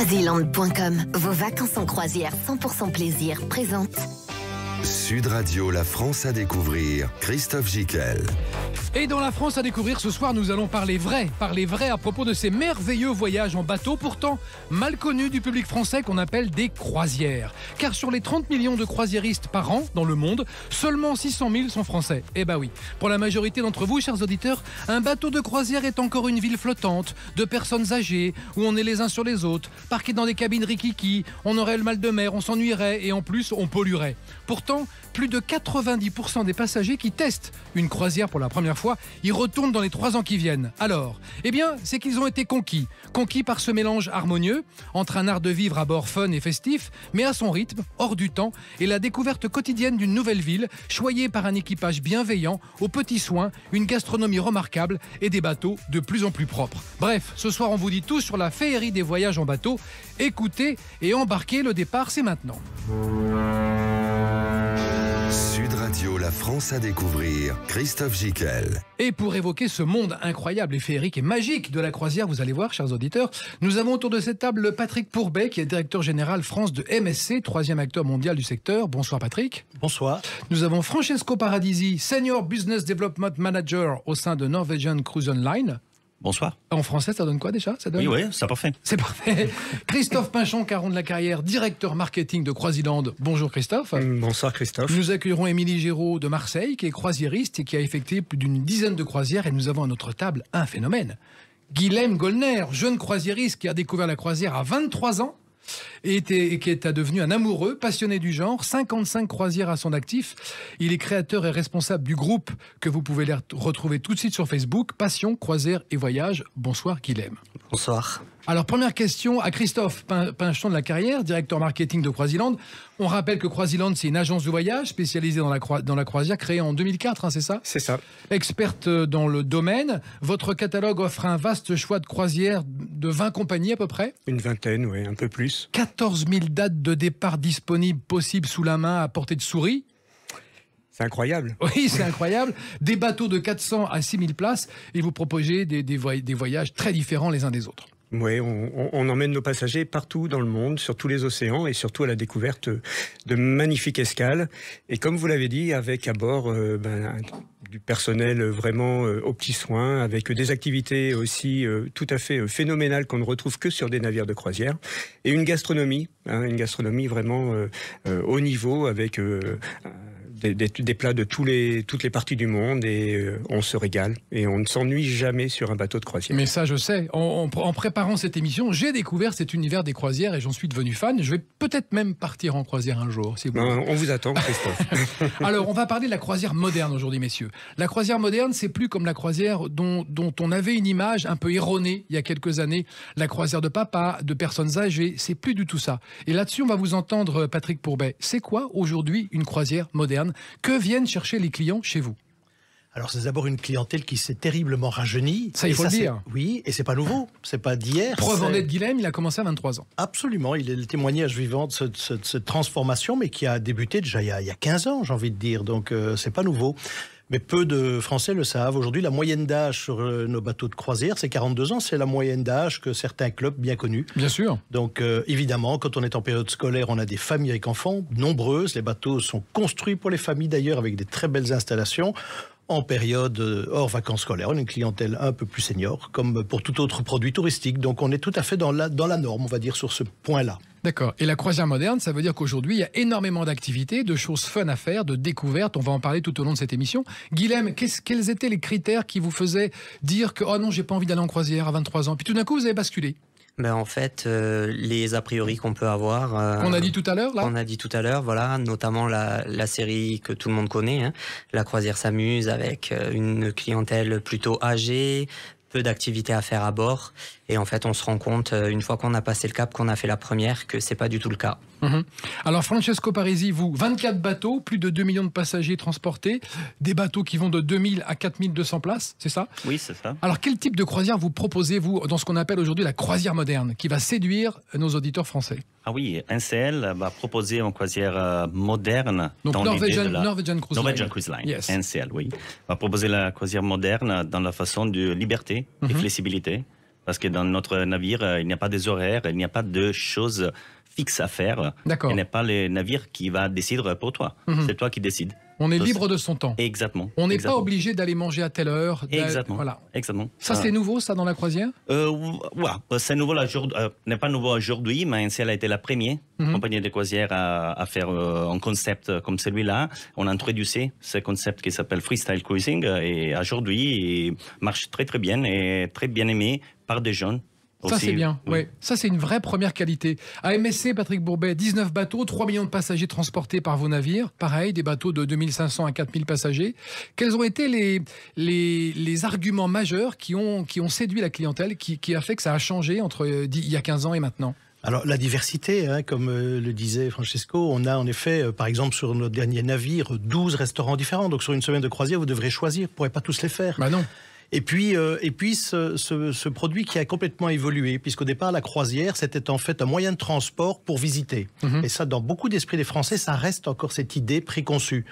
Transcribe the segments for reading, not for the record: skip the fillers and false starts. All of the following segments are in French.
Croisiland.com, vos vacances en croisière 100% plaisir présente. Sud Radio, la France à découvrir, Christophe Gicquel. Et dans la France à découvrir ce soir, nous allons parler vrai à propos de ces merveilleux voyages en bateau, pourtant mal connus du public français qu'on appelle des croisières. Car sur les 30 millions de croisiéristes par an dans le monde, seulement 600 000 sont français. Eh ben oui, pour la majorité d'entre vous, chers auditeurs, un bateau de croisière est encore une ville flottante, de personnes âgées, où on est les uns sur les autres, parqués dans des cabines rikiki, on aurait le mal de mer, on s'ennuierait et en plus on polluerait. Pourtant, plus de 90% des passagers qui testent une croisière pour la première fois, ils retournent dans les 3 ans qui viennent. Alors, eh bien, c'est qu'ils ont été conquis par ce mélange harmonieux entre un art de vivre à bord fun et festif, mais à son rythme, hors du temps, et la découverte quotidienne d'une nouvelle ville, choyée par un équipage bienveillant, aux petits soins, une gastronomie remarquable et des bateaux de plus en plus propres. Bref, ce soir, on vous dit tout sur la féerie des voyages en bateau. Écoutez et embarquez, le départ, c'est maintenant. Sud Radio, la France à découvrir, Christophe Gicquel. Et pour évoquer ce monde incroyable et féerique et magique de la croisière, vous allez voir, chers auditeurs, nous avons autour de cette table Patrick Pourbet, qui est directeur général France de MSC, 3e acteur mondial du secteur. Bonsoir Patrick. Bonsoir. Nous avons Francesco Paradisi, Senior Business Development Manager au sein de Norwegian Cruise Line. Bonsoir. En français, ça donne quoi déjà? Oui, c'est parfait. C'est parfait. Christophe Pinchon, caron de la carrière, directeur marketing de Croisiland. Bonjour Christophe. Bonsoir Christophe. Nous accueillerons Émilie Géraud de Marseille, qui est croisiériste et qui a effectué plus d'une dizaine de croisières. Et nous avons à notre table un phénomène. Guilhem Gollner, jeune croisiériste qui a découvert la croisière à 23 ans. Et qui est devenu un amoureux, passionné du genre, 55 croisières à son actif. Il est créateur et responsable du groupe que vous pouvez retrouver tout de suite sur Facebook, Passion, Croisière et Voyage. Bonsoir Guilhem. Bonsoir. Alors première question à Christophe Pinchon de la carrière, directeur marketing de Croisiland. On rappelle que Croisiland, c'est une agence de voyage spécialisée dans la croisière, créée en 2004, c'est ça? C'est ça. Experte dans le domaine, votre catalogue offre un vaste choix de croisières de 20 compagnies à peu près? Une vingtaine, oui, un peu plus. 14 000 dates de départ disponibles, possibles sous la main à portée de souris. C'est incroyable. Oui, c'est incroyable. Des bateaux de 400 à 6 000 places et vous proposez des voyages très différents les uns des autres. Oui, on emmène nos passagers partout dans le monde, sur tous les océans et surtout à la découverte de magnifiques escales. Et comme vous l'avez dit, avec à bord du personnel vraiment aux petits soins, avec des activités aussi tout à fait phénoménales qu'on ne retrouve que sur des navires de croisière. Et une gastronomie vraiment haut niveau avec... Des plats de toutes les parties du monde et on se régale et on ne s'ennuie jamais sur un bateau de croisière. Mais ça je sais, en préparant cette émission, j'ai découvert cet univers des croisières et j'en suis devenu fan. Je vais peut-être même partir en croisière un jour. Si vous on vous attend Christophe. Alors on va parler de la croisière moderne aujourd'hui messieurs. La croisière moderne c'est plus comme la croisière dont on avait une image un peu erronée il y a quelques années. La croisière de papa, de personnes âgées, c'est plus du tout ça. Et là-dessus on va vous entendre Patrick Pourbet. C'est quoi aujourd'hui une croisière moderne? Que viennent chercher les clients chez vous? Alors c'est d'abord une clientèle qui s'est terriblement rajeunie. Ça, il faut le dire. Oui, et c'est pas nouveau, c'est pas d'hier. Preuve en est de Guilhem, il a commencé à 23 ans. Absolument, il est le témoignage vivant de cette transformation, mais qui a débuté déjà il y a 15 ans, j'ai envie de dire, donc c'est pas nouveau. Mais peu de Français le savent. Aujourd'hui, la moyenne d'âge sur nos bateaux de croisière, c'est 42 ans. C'est la moyenne d'âge que certains clubs bien connus. Bien sûr. Donc, évidemment, quand on est en période scolaire, on a des familles avec enfants nombreuses. Les bateaux sont construits pour les familles, d'ailleurs, avec des très belles installations. En période hors vacances scolaires, on a une clientèle un peu plus senior, comme pour tout autre produit touristique. Donc, on est tout à fait dans la norme, on va dire, sur ce point-là. D'accord. Et la croisière moderne, ça veut dire qu'aujourd'hui, il y a énormément d'activités, de choses fun à faire, de découvertes. On va en parler tout au long de cette émission. Guilhem, quels étaient les critères qui vous faisaient dire que « Oh non, j'ai pas envie d'aller en croisière à 23 ans ». Puis tout d'un coup, vous avez basculé. En fait, les a priori qu'on peut avoir... On a dit tout à l'heure, là ? On a dit tout à l'heure, voilà, notamment la série que tout le monde connaît, hein, La croisière s'amuse, avec une clientèle plutôt âgée, peu d'activités à faire à bord. Et en fait, on se rend compte, une fois qu'on a passé le cap, qu'on a fait la première, que c'est pas du tout le cas. Alors, Francesco Parisi, vous, 24 bateaux, plus de 2 millions de passagers transportés, des bateaux qui vont de 2000 à 4200 places, c'est ça? Oui, c'est ça. Alors, quel type de croisière vous proposez, vous, dans ce qu'on appelle aujourd'hui la croisière moderne, qui va séduire nos auditeurs français? Ah oui, NCL va proposer une croisière moderne. Donc, dans Norwegian Cruise Line. Yes. NCL, oui. Va proposer la croisière moderne dans la façon de liberté et flexibilité. Parce que dans notre navire, il n'y a pas des horaires, il n'y a pas de choses fixes à faire. D'accord. Il n'est pas le navire qui va décider pour toi. C'est toi qui décides. On est libre de son temps. Exactement. On n'est pas obligé d'aller manger à telle heure. Exactement. Voilà. Exactement. Ça, c'est nouveau, ça, dans la croisière? Ouais, c'est nouveau n'est pas nouveau aujourd'hui, mais elle a été la première compagnie de croisière à faire un concept comme celui-là. On a introduit ce concept qui s'appelle Freestyle Cruising et aujourd'hui, il marche très très bien et très bien aimé par des jeunes. Ça, aussi. c'est bien. Oui. Ouais. Ça, c'est une vraie première qualité. À MSC, Patrick Bourbet, 19 bateaux, 3 millions de passagers transportés par vos navires. Pareil, des bateaux de 2500 à 4000 passagers. Quels ont été les arguments majeurs qui ont séduit la clientèle, qui a fait que ça a changé entre il y a 15 ans et maintenant? Alors la diversité, comme le disait Francesco, on a en effet, par exemple sur notre dernier navire, 12 restaurants différents. Donc sur une semaine de croisière, vous devrez choisir, vous ne pourrez pas tous les faire. Bah non. Et puis ce produit qui a complètement évolué, puisqu'au départ, la croisière, c'était en fait un moyen de transport pour visiter. Et ça, dans beaucoup d'esprits des Français, ça reste encore cette idée préconçue.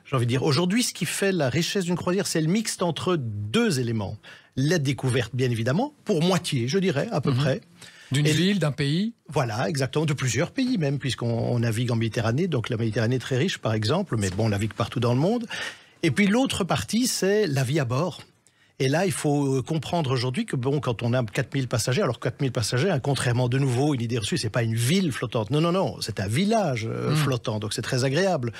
J'ai envie de dire, aujourd'hui, ce qui fait la richesse d'une croisière, c'est le mixte entre deux éléments. La découverte, bien évidemment, pour moitié, je dirais, à peu près. D'une ville, d'un pays? Voilà, exactement, de plusieurs pays même, puisqu'on navigue en Méditerranée, donc la Méditerranée est très riche, par exemple, mais bon, on navigue partout dans le monde. Et puis l'autre partie, c'est la vie à bord. Et là, il faut comprendre aujourd'hui que bon, quand on a 4000 passagers, alors 4000 passagers, contrairement de nouveau, une idée reçue, c'est pas une ville flottante. Non, non, non, c'est un village flottant, donc c'est très agréable.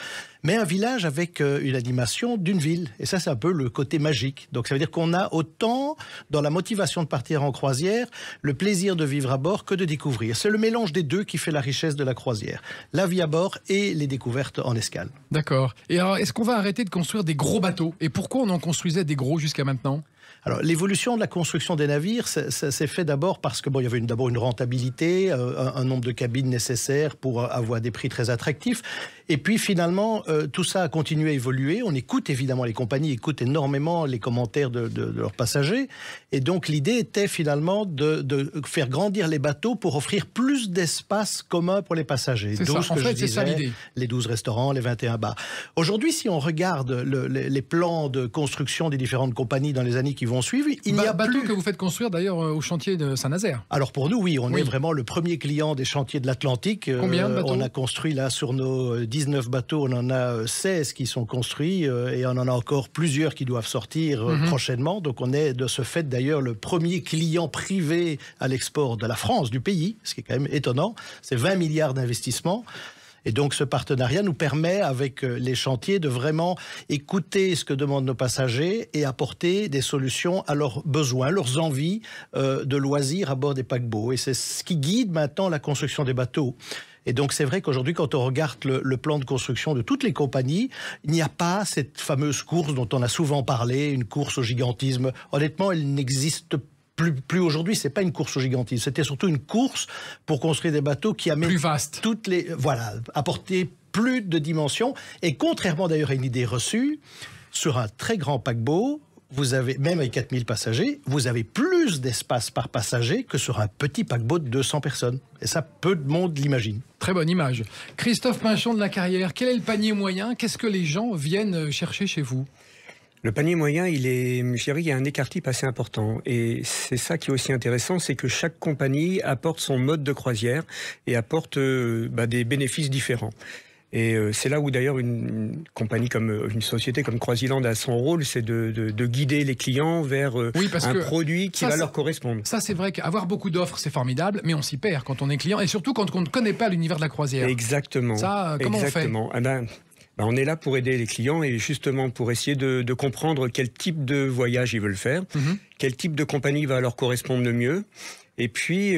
Mais un village avec une animation d'une ville. Et ça, c'est un peu le côté magique. Donc ça veut dire qu'on a autant, dans la motivation de partir en croisière, le plaisir de vivre à bord que de découvrir. C'est le mélange des deux qui fait la richesse de la croisière. La vie à bord et les découvertes en escale. D'accord. Et alors, est-ce qu'on va arrêter de construire des gros bateaux? Et pourquoi on en construisait des gros jusqu'à maintenant? Alors, l'évolution de la construction des navires, ça s'est fait d'abord parce que bon, il y avait d'abord une rentabilité, un nombre de cabines nécessaires pour avoir des prix très attractifs. Et puis finalement, tout ça a continué à évoluer. On écoute évidemment, les compagnies écoutent énormément les commentaires de leurs passagers. Et donc l'idée était finalement de faire grandir les bateaux pour offrir plus d'espace commun pour les passagers. C'est ça, en fait, c'est ça l'idée. Les 12 restaurants, les 21 bars. Aujourd'hui, si on regarde les plans de construction des différentes compagnies dans les années qui vont suivre, il n'y a bateau plus... que vous faites construire d'ailleurs au chantier de Saint-Nazaire. Alors pour nous, oui, on est vraiment le premier client des chantiers de l'Atlantique. Combien de bateaux? On a construit là sur nos 19 bateaux, on en a 16 qui sont construits et on en a encore plusieurs qui doivent sortir prochainement. Donc on est de ce fait d'ailleurs le premier client privé à l'export de la France, du pays, ce qui est quand même étonnant. C'est 20 milliards d'investissements. Et donc ce partenariat nous permet avec les chantiers de vraiment écouter ce que demandent nos passagers et apporter des solutions à leurs besoins, leurs envies de loisirs à bord des paquebots. Et c'est ce qui guide maintenant la construction des bateaux. Et donc c'est vrai qu'aujourd'hui, quand on regarde le plan de construction de toutes les compagnies, il n'y a pas cette fameuse course dont on a souvent parlé, une course au gigantisme. Honnêtement, elle n'existe plus aujourd'hui. C'est pas une course au gigantisme. C'était surtout une course pour construire des bateaux qui amènent plus vaste. Apporter plus de dimensions. Et contrairement d'ailleurs à une idée reçue, sur un très grand paquebot, vous avez, même avec 4000 passagers, vous avez plus d'espace par passager que sur un petit paquebot de 200 personnes. Et ça, peu de monde l'imagine. Très bonne image. Christophe Pinchon de la Carrière, quel est le panier moyen? Qu'est-ce que les gens viennent chercher chez vous? Le panier moyen, il y a un écart type assez important. Et c'est ça qui est aussi intéressant, c'est que chaque compagnie apporte son mode de croisière et apporte des bénéfices différents. Et c'est là où d'ailleurs une compagnie comme une société comme Croisiland a son rôle, c'est de guider les clients vers un produit qui va leur correspondre. Ça, c'est vrai qu'avoir beaucoup d'offres, c'est formidable, mais on s'y perd quand on est client et surtout quand on ne connaît pas l'univers de la croisière. Exactement. Ça, comment on fait? On est là pour aider les clients et justement pour essayer de comprendre quel type de voyage ils veulent faire, quel type de compagnie va leur correspondre le mieux. Et puis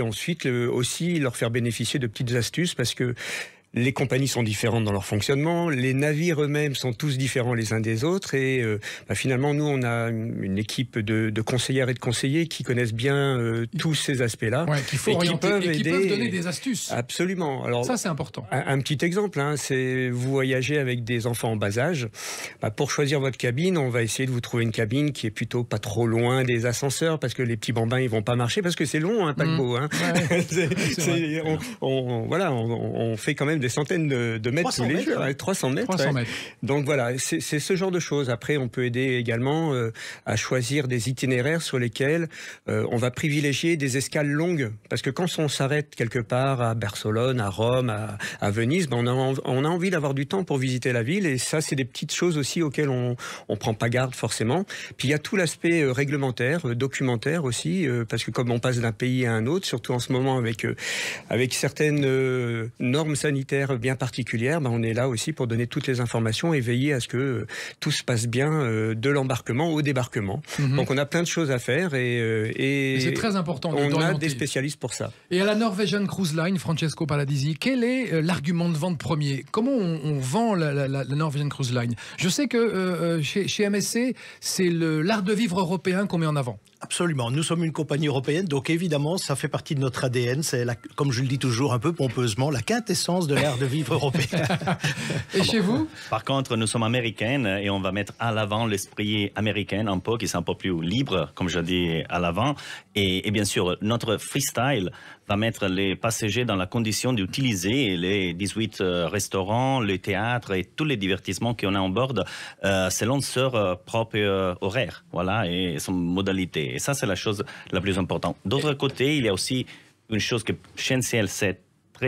ensuite aussi leur faire bénéficier de petites astuces parce que les compagnies sont différentes dans leur fonctionnement, les navires eux-mêmes sont tous différents les uns des autres et finalement nous on a une équipe de conseillères et de conseillers qui connaissent bien tous ces aspects-là qu'il faut orienter et qui peuvent donner des astuces. Absolument. Alors ça c'est important. Un petit exemple, c'est vous voyagez avec des enfants en bas âge. Pour choisir votre cabine, on va essayer de vous trouver une cabine qui est plutôt pas trop loin des ascenseurs parce que les petits bambins ils vont pas marcher parce que c'est long un paquebot. On fait quand même des centaines de mètres tous les jours, 300 mètres. 300 mètres. Donc voilà, c'est ce genre de choses. Après, on peut aider également à choisir des itinéraires sur lesquels on va privilégier des escales longues. Parce que quand on s'arrête quelque part à Barcelone, à Rome, à Venise, on a envie d'avoir du temps pour visiter la ville. Et ça, c'est des petites choses aussi auxquelles on ne prend pas garde forcément. Puis il y a tout l'aspect réglementaire, documentaire aussi, parce que comme on passe d'un pays à un autre, surtout en ce moment avec certaines normes sanitaires bien particulières, on est là aussi pour donner toutes les informations et veiller à ce que tout se passe bien de l'embarquement au débarquement. Donc on a plein de choses à faire et c'est très important. On a des spécialistes pour ça. Et à la Norwegian Cruise Line, Francesco Paradisi, quel est l'argument de vente premier? Comment on vend la Norwegian Cruise Line? Je sais que chez MSC, c'est l'art de vivre européen qu'on met en avant. Absolument. Nous sommes une compagnie européenne, donc évidemment, ça fait partie de notre ADN. C'est, comme je le dis toujours un peu pompeusement, la quintessence de l'art de vivre européen. Et chez vous? Par contre, nous sommes américaines et on va mettre à l'avant l'esprit américain un peu, qui est un peu plus libre, comme je dis, à l'avant. Et bien sûr, notre freestyle va mettre les passagers dans la condition d'utiliser les 18 restaurants, les théâtres et tous les divertissements qu'on a en bord selon leur propre horaire, voilà, et son modalité. Et ça, c'est la chose la plus importante. D'autre côté, il y a aussi une chose que chez NCL, c'est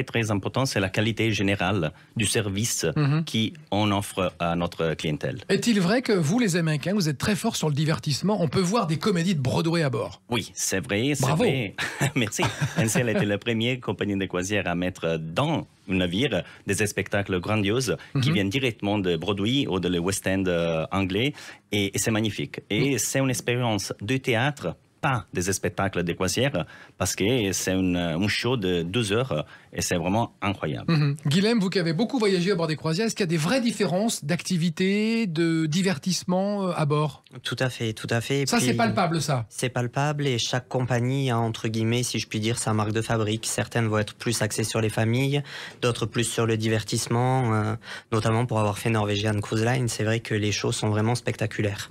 très important, c'est la qualité générale du service qu'on offre à notre clientèle. Est-il vrai que vous, les Américains, vous êtes très forts sur le divertissement? On peut voir des comédies de Broadway à bord. Oui, c'est vrai. Bravo. Vrai. Merci. NCL était la première compagnie de croisière à mettre dans un navire des spectacles grandioses qui viennent directement de Broadway ou de le West End anglais. Et c'est magnifique. Et c'est une expérience de théâtre, pas des spectacles de croisière, parce que c'est un show de 2 heures et c'est vraiment incroyable. Guilhem, vous qui avez beaucoup voyagé à bord des croisières, est-ce qu'il y a des vraies différences d'activité, de divertissement à bord? Tout à fait, tout à fait. Ça, c'est palpable, ça? C'est palpable et chaque compagnie a, entre guillemets, si je puis dire, sa marque de fabrique. Certaines vont être plus axées sur les familles, d'autres plus sur le divertissement, notamment pour avoir fait Norwegian Cruise Line. C'est vrai que les shows sont vraiment spectaculaires.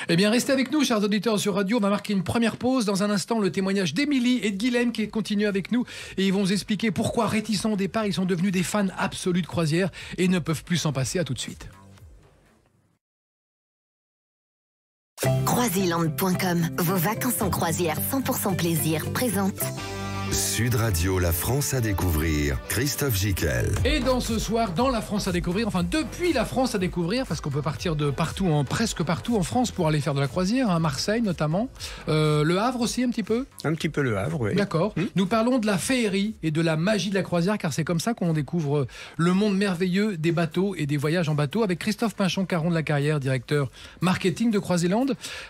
Eh bien, restez avec nous, chers auditeurs sur Radio. On va marquer une première pause. Dans un instant, le témoignage d'Émilie et de Guilhem qui continue avec nous. Et ils vont vous expliquer pourquoi, réticents au départ, ils sont devenus des fans absolus de croisière et ne peuvent plus s'en passer. À tout de suite. Croisiland.com, vos vacances en croisière 100% plaisir, présente. Sud Radio, la France à découvrir, Christophe Gickel. Et dans ce soir, dans la France à découvrir, enfin depuis la France à découvrir, parce qu'on peut partir de partout, presque partout en France pour aller faire de la croisière, à Marseille notamment, le Havre aussi un petit peu. Un petit peu le Havre, oui. D'accord. Nous parlons de la féerie et de la magie de la croisière, car c'est comme ça qu'on découvre le monde merveilleux des bateaux et des voyages en bateau, avec Christophe Pinchon-Caron de la Carrière, directeur marketing de Croisiland,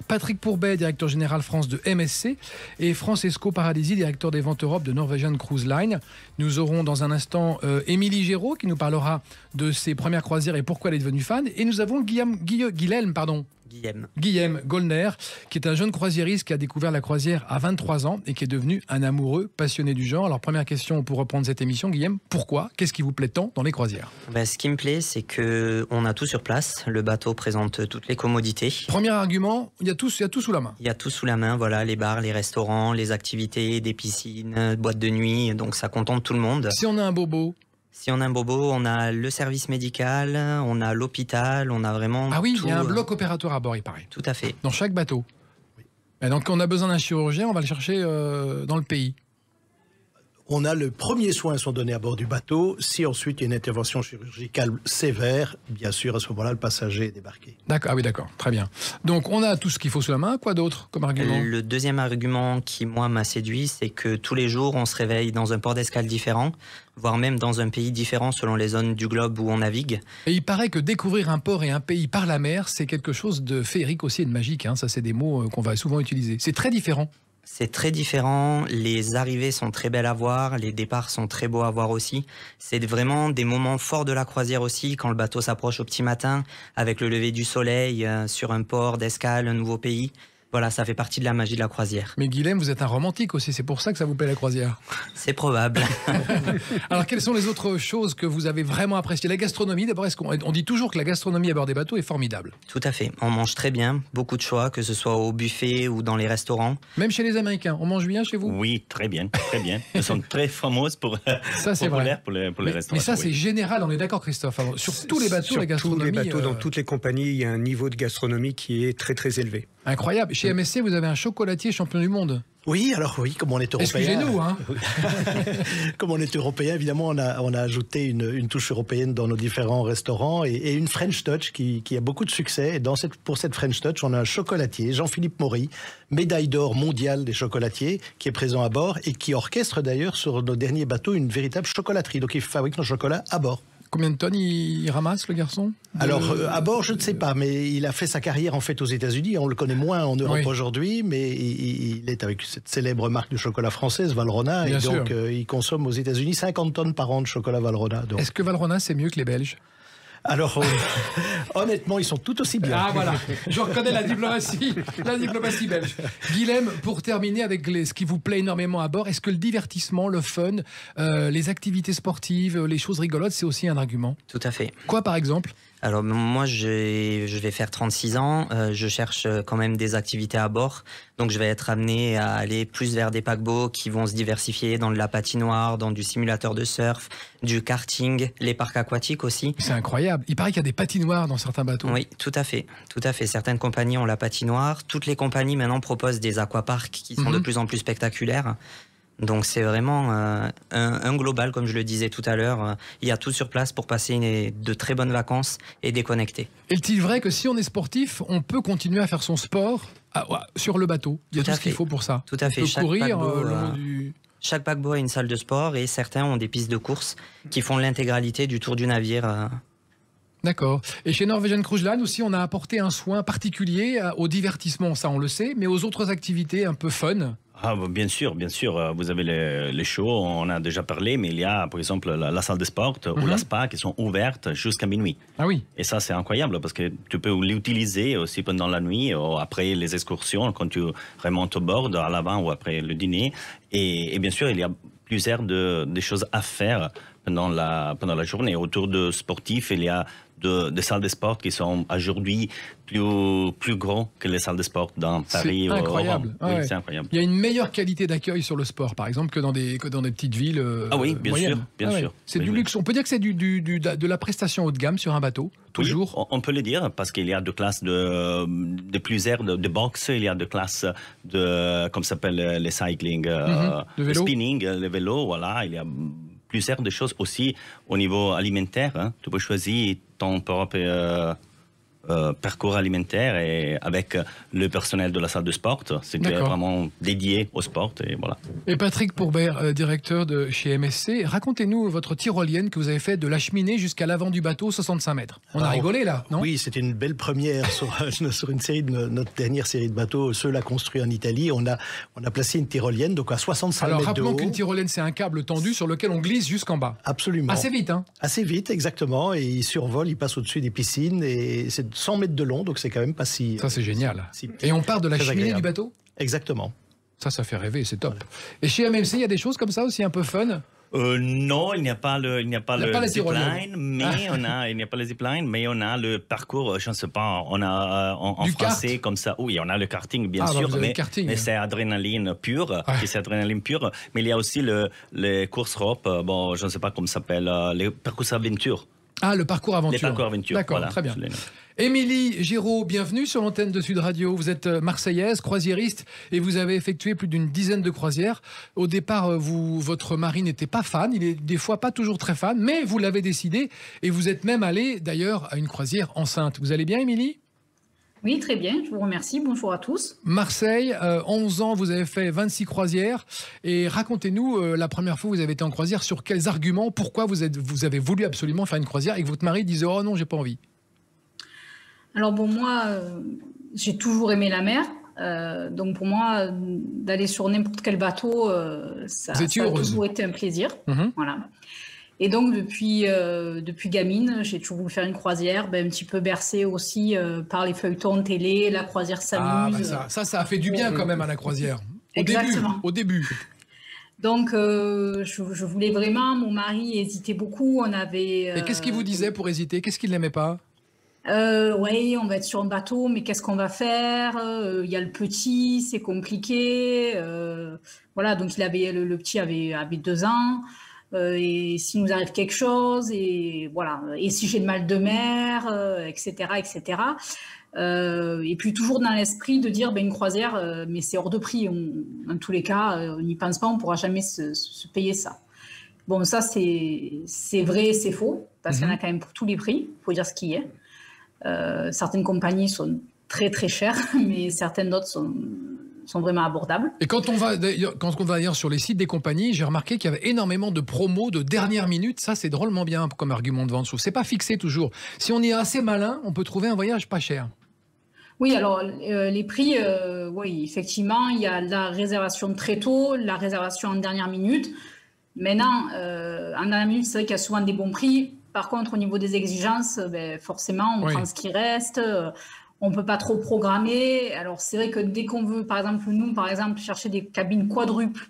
Patrick Pourbet, directeur général France de MSC, et Francesco Paradisi, directeur des ventes Europe de Norwegian Cruise Line. Nous aurons dans un instant Émilie Géraud qui nous parlera de ses premières croisières et pourquoi elle est devenue fan. Et nous avons Guilhem Gollner, qui est un jeune croisiériste qui a découvert la croisière à 23 ans et qui est devenu un amoureux passionné du genre. Alors première question pour reprendre cette émission, Guilhem, pourquoi? Qu'est-ce qui vous plaît tant dans les croisières? Ce qui me plaît, c'est qu'on a tout sur place. Le bateau présente toutes les commodités. Premier argument, il y a tout sous la main. Il y a tout sous la main, voilà, les bars, les restaurants, les activités, des piscines, boîtes de nuit, donc ça contente tout le monde. Si on a un bobo? Si on a un bobo, on a le service médical, on a l'hôpital, on a vraiment Ah oui, tout, il y a un bloc opératoire à bord, il paraît. Tout à fait. Dans chaque bateau. Et donc, quand on a besoin d'un chirurgien, on va le chercher dans le pays. On a le premier soin sont donnés à bord du bateau. Si ensuite il y a une intervention chirurgicale sévère, bien sûr, à ce moment-là, le passager est débarqué. D'accord, ah oui, d'accord, très bien. Donc, on a tout ce qu'il faut sous la main. Quoi d'autre comme argument? Le deuxième argument qui, moi, m'a séduit, c'est que tous les jours, on se réveille dans un port d'escale différent, voire même dans un pays différent selon les zones du globe où on navigue. Et il paraît que découvrir un port et un pays par la mer, c'est quelque chose de féerique aussi et de magique. Hein. Ça, c'est des mots qu'on va souvent utiliser. C'est très différent. C'est très différent, les arrivées sont très belles à voir, les départs sont très beaux à voir aussi. C'est vraiment des moments forts de la croisière aussi, quand le bateau s'approche au petit matin, avec le lever du soleil sur un port d'escale, un nouveau pays. voilà, ça fait partie de la magie de la croisière. Mais Guilhem, vous êtes un romantique aussi, c'est pour ça que ça vous plaît la croisière. C'est probable. Alors, quelles sont les autres choses que vous avez vraiment appréciées? La gastronomie, d'abord, on dit toujours que la gastronomie à bord des bateaux est formidable. Tout à fait. On mange très bien, beaucoup de choix, que ce soit au buffet ou dans les restaurants. Même chez les Américains, on mange bien chez vous? Oui, très bien, très bien. Ils sont très fameux pour, ça, c'est populaires pour les restaurants. Mais ça, c'est général, on est d'accord, Christophe. Alors, sur tous les bateaux, la gastronomie... Sur tous les bateaux, dans toutes les compagnies, il y a un niveau de gastronomie qui est très très élevé. Incroyable. Chez MSC, vous avez un chocolatier champion du monde. Oui, alors oui, comme on est européen. Excusez-nous, hein. Comme on est européen, évidemment, on a ajouté une touche européenne dans nos différents restaurants et une French Touch qui a beaucoup de succès. Et pour cette French Touch, on a un chocolatier, Jean-Philippe Maury, médaille d'or mondiale des chocolatiers, qui est présent à bord et qui orchestre d'ailleurs sur nos derniers bateaux une véritable chocolaterie. Donc il fabrique nos chocolats à bord. Combien de tonnes il ramasse, le garçon? Alors, à bord, je ne sais pas, mais il a fait sa carrière en fait aux États-Unis. On le connaît moins en Europe aujourd'hui, mais il est avec cette célèbre marque de chocolat française, Valrhona, Bien et sûr. donc il consomme aux États-Unis 50 tonnes par an de chocolat Valrhona. Donc. Est-ce que Valrhona, c'est mieux que les Belges? Alors, honnêtement, ils sont tout aussi bien. Ah voilà, je reconnais la diplomatie belge. Guilhem, pour terminer avec ce qui vous plaît énormément à bord, est-ce que le divertissement, le fun, les activités sportives, les choses rigolotes, c'est aussi un argument? Tout à fait. Quoi par exemple? Alors moi, je vais faire 36 ans, je cherche quand même des activités à bord, donc je vais être amené à aller plus vers des paquebots qui vont se diversifier dans de la patinoire, dans du simulateur de surf, du karting, les parcs aquatiques aussi. C'est incroyable, il paraît qu'il y a des patinoires dans certains bateaux. Oui, tout à fait. Certaines compagnies ont la patinoire, toutes les compagnies maintenant proposent des aquaparks qui sont de plus en plus spectaculaires. Donc c'est vraiment un global, comme je le disais tout à l'heure. Il y a tout sur place pour passer de très bonnes vacances et déconnecter. Est-il vrai que si on est sportif, on peut continuer à faire son sport sur le bateau? Il y a tout ce qu'il faut pour ça. Tout à fait. On peut courir le long du... Chaque paquebot a une salle de sport et certains ont des pistes de course qui font l'intégralité du tour du navire. D'accord. Et chez Norwegian Cruise Line aussi, on a apporté un soin particulier au divertissement, ça on le sait, mais aux autres activités un peu fun. Ah, bien sûr. Vous avez les shows, on a déjà parlé, mais il y a, par exemple, la salle de sport ou la spa qui sont ouvertes jusqu'à minuit. Ah oui. Et ça, c'est incroyable parce que tu peux l'utiliser aussi pendant la nuit, ou après les excursions, quand tu remontes au bord, à l'avant ou après le dîner. Et bien sûr, il y a plusieurs des choses à faire pendant la journée. Autour de sportifs, il y a des salles de sport qui sont aujourd'hui plus grands que les salles de sport dans Paris. C'est incroyable. Oui, c'est incroyable. Il y a une meilleure qualité d'accueil sur le sport, par exemple, que dans des petites villes moyennes. Bien sûr. C'est du luxe. On peut dire que c'est de la prestation haut de gamme sur un bateau, toujours. Oui, on peut le dire, parce qu'il y a des classes de plusieurs de boxe, il y a des classes comme ça s'appelle les cycling, le spinning, le vélo, voilà, il y a plusieurs de choses aussi au niveau alimentaire. Hein. Tu peux choisir ton propre parcours alimentaire et avec le personnel de la salle de sport. C'était vraiment dédié au sport et voilà. Et Patrick Pourbert, directeur de chez MSC, racontez-nous votre tyrolienne que vous avez fait de la cheminée jusqu'à l'avant du bateau, 65 mètres. On a rigolé là, non? Oui, c'était une belle première sur une série de notre dernière série de bateaux, ceux-là construits en Italie. On a placé une tyrolienne donc à 65 mètres de haut. Alors rappelons qu'une tyrolienne, c'est un câble tendu sur lequel on glisse jusqu'en bas. Absolument. Assez vite, hein? Assez vite, exactement. Et il survole, il passe au-dessus des piscines et c'est 100 mètres de long, donc c'est quand même pas si... Ça, c'est génial. Et on part de la cheminée du bateau? Exactement. Ça fait rêver, c'est top. Et chez MMC, il y a des choses comme ça aussi un peu fun? Non, il n'y a pas le zipline, mais il n'y a pas le zipline, mais on a le parcours, je ne sais pas, on a en français comme ça. Oui, on a le karting, bien sûr, mais c'est adrénaline pure, c'est adrénaline pure. Mais il y a aussi les courses rope, bon, je ne sais pas comment ça s'appelle, les parcours aventure. Ah, le parcours aventure. Les parcours aventure. D'accord, voilà, très bien. Émilie Giraud, bienvenue sur l'antenne de Sud Radio. Vous êtes marseillaise, croisiériste, et vous avez effectué plus d'une dizaine de croisières. Au départ, votre mari n'était pas fan, il est des fois pas toujours très fan, mais vous l'avez décidé, et vous êtes même allée d'ailleurs à une croisière enceinte. Vous allez bien, Émilie ? Oui, très bien, je vous remercie. Bonjour à tous. Marseille, 11 ans, vous avez fait 26 croisières. Et racontez-nous, la première fois que vous avez été en croisière, sur quels arguments, pourquoi vous avez voulu absolument faire une croisière et que votre mari disait « Oh non, j'ai pas envie ». Alors bon, moi, j'ai toujours aimé la mer. Donc pour moi, d'aller sur n'importe quel bateau, ça a toujours été un plaisir. Voilà. Et donc, depuis gamine, j'ai toujours voulu faire une croisière, un petit peu bercée aussi par les feuilletons télé, la croisière s'amuse. Ça a fait du bien quand même à la croisière. Au début. Donc, je voulais vraiment, mon mari hésitait beaucoup, on avait... Et qu'est-ce qu'il vous disait pour hésiter? Qu'est-ce qu'il n'aimait pas? Oui, on va être sur un bateau, mais qu'est-ce qu'on va faire? Il y a le petit, c'est compliqué. Voilà, donc le petit avait 2 ans. Et s'il nous arrive quelque chose, et voilà. Et si j'ai le mal de mer, etc., etc. Et puis toujours dans l'esprit de dire, une croisière, mais c'est hors de prix. En tous les cas, on n'y pense pas, on ne pourra jamais se payer ça. Bon, ça c'est vrai, c'est faux, parce qu'il y en a quand même pour tous les prix. Il faut dire ce qui est. Certaines compagnies sont très très chères, mais certaines d'autres sont vraiment abordables. Et quand on va d'ailleurs sur les sites des compagnies, j'ai remarqué qu'il y avait énormément de promos de dernière minute. Ça, c'est drôlement bien comme argument de vente. Je trouve c'est pas fixé toujours. Si on est assez malin, on peut trouver un voyage pas cher. Oui, alors les prix, oui, effectivement, il y a la réservation très tôt, la réservation en dernière minute. Maintenant, en dernière minute, c'est vrai qu'il y a souvent des bons prix. Par contre, au niveau des exigences, forcément, on prend ce qui reste. On ne peut pas trop programmer. Alors, c'est vrai que dès qu'on veut, par exemple, chercher des cabines quadruples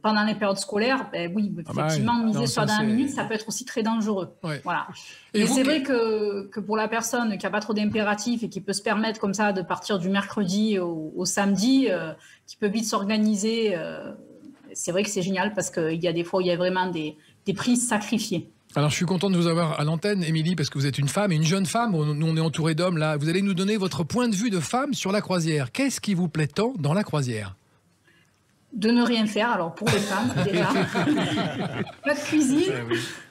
pendant les périodes scolaires, oui, effectivement, miser sur la dernière minute, ça peut être aussi très dangereux. Ouais. Voilà. Et c'est vrai que pour la personne qui n'a pas trop d'impératifs et qui peut se permettre comme ça de partir du mercredi au samedi, qui peut vite s'organiser, c'est vrai que c'est génial parce qu'il y a des fois où il y a vraiment des prix sacrifiés. Alors, je suis content de vous avoir à l'antenne, Émilie, parce que vous êtes une femme, une jeune femme. Nous, on est entouré d'hommes, là. Vous allez nous donner votre point de vue de femme sur la croisière. Qu'est-ce qui vous plaît tant dans la croisière? De ne rien faire, alors pour les femmes, déjà. Pas de cuisine.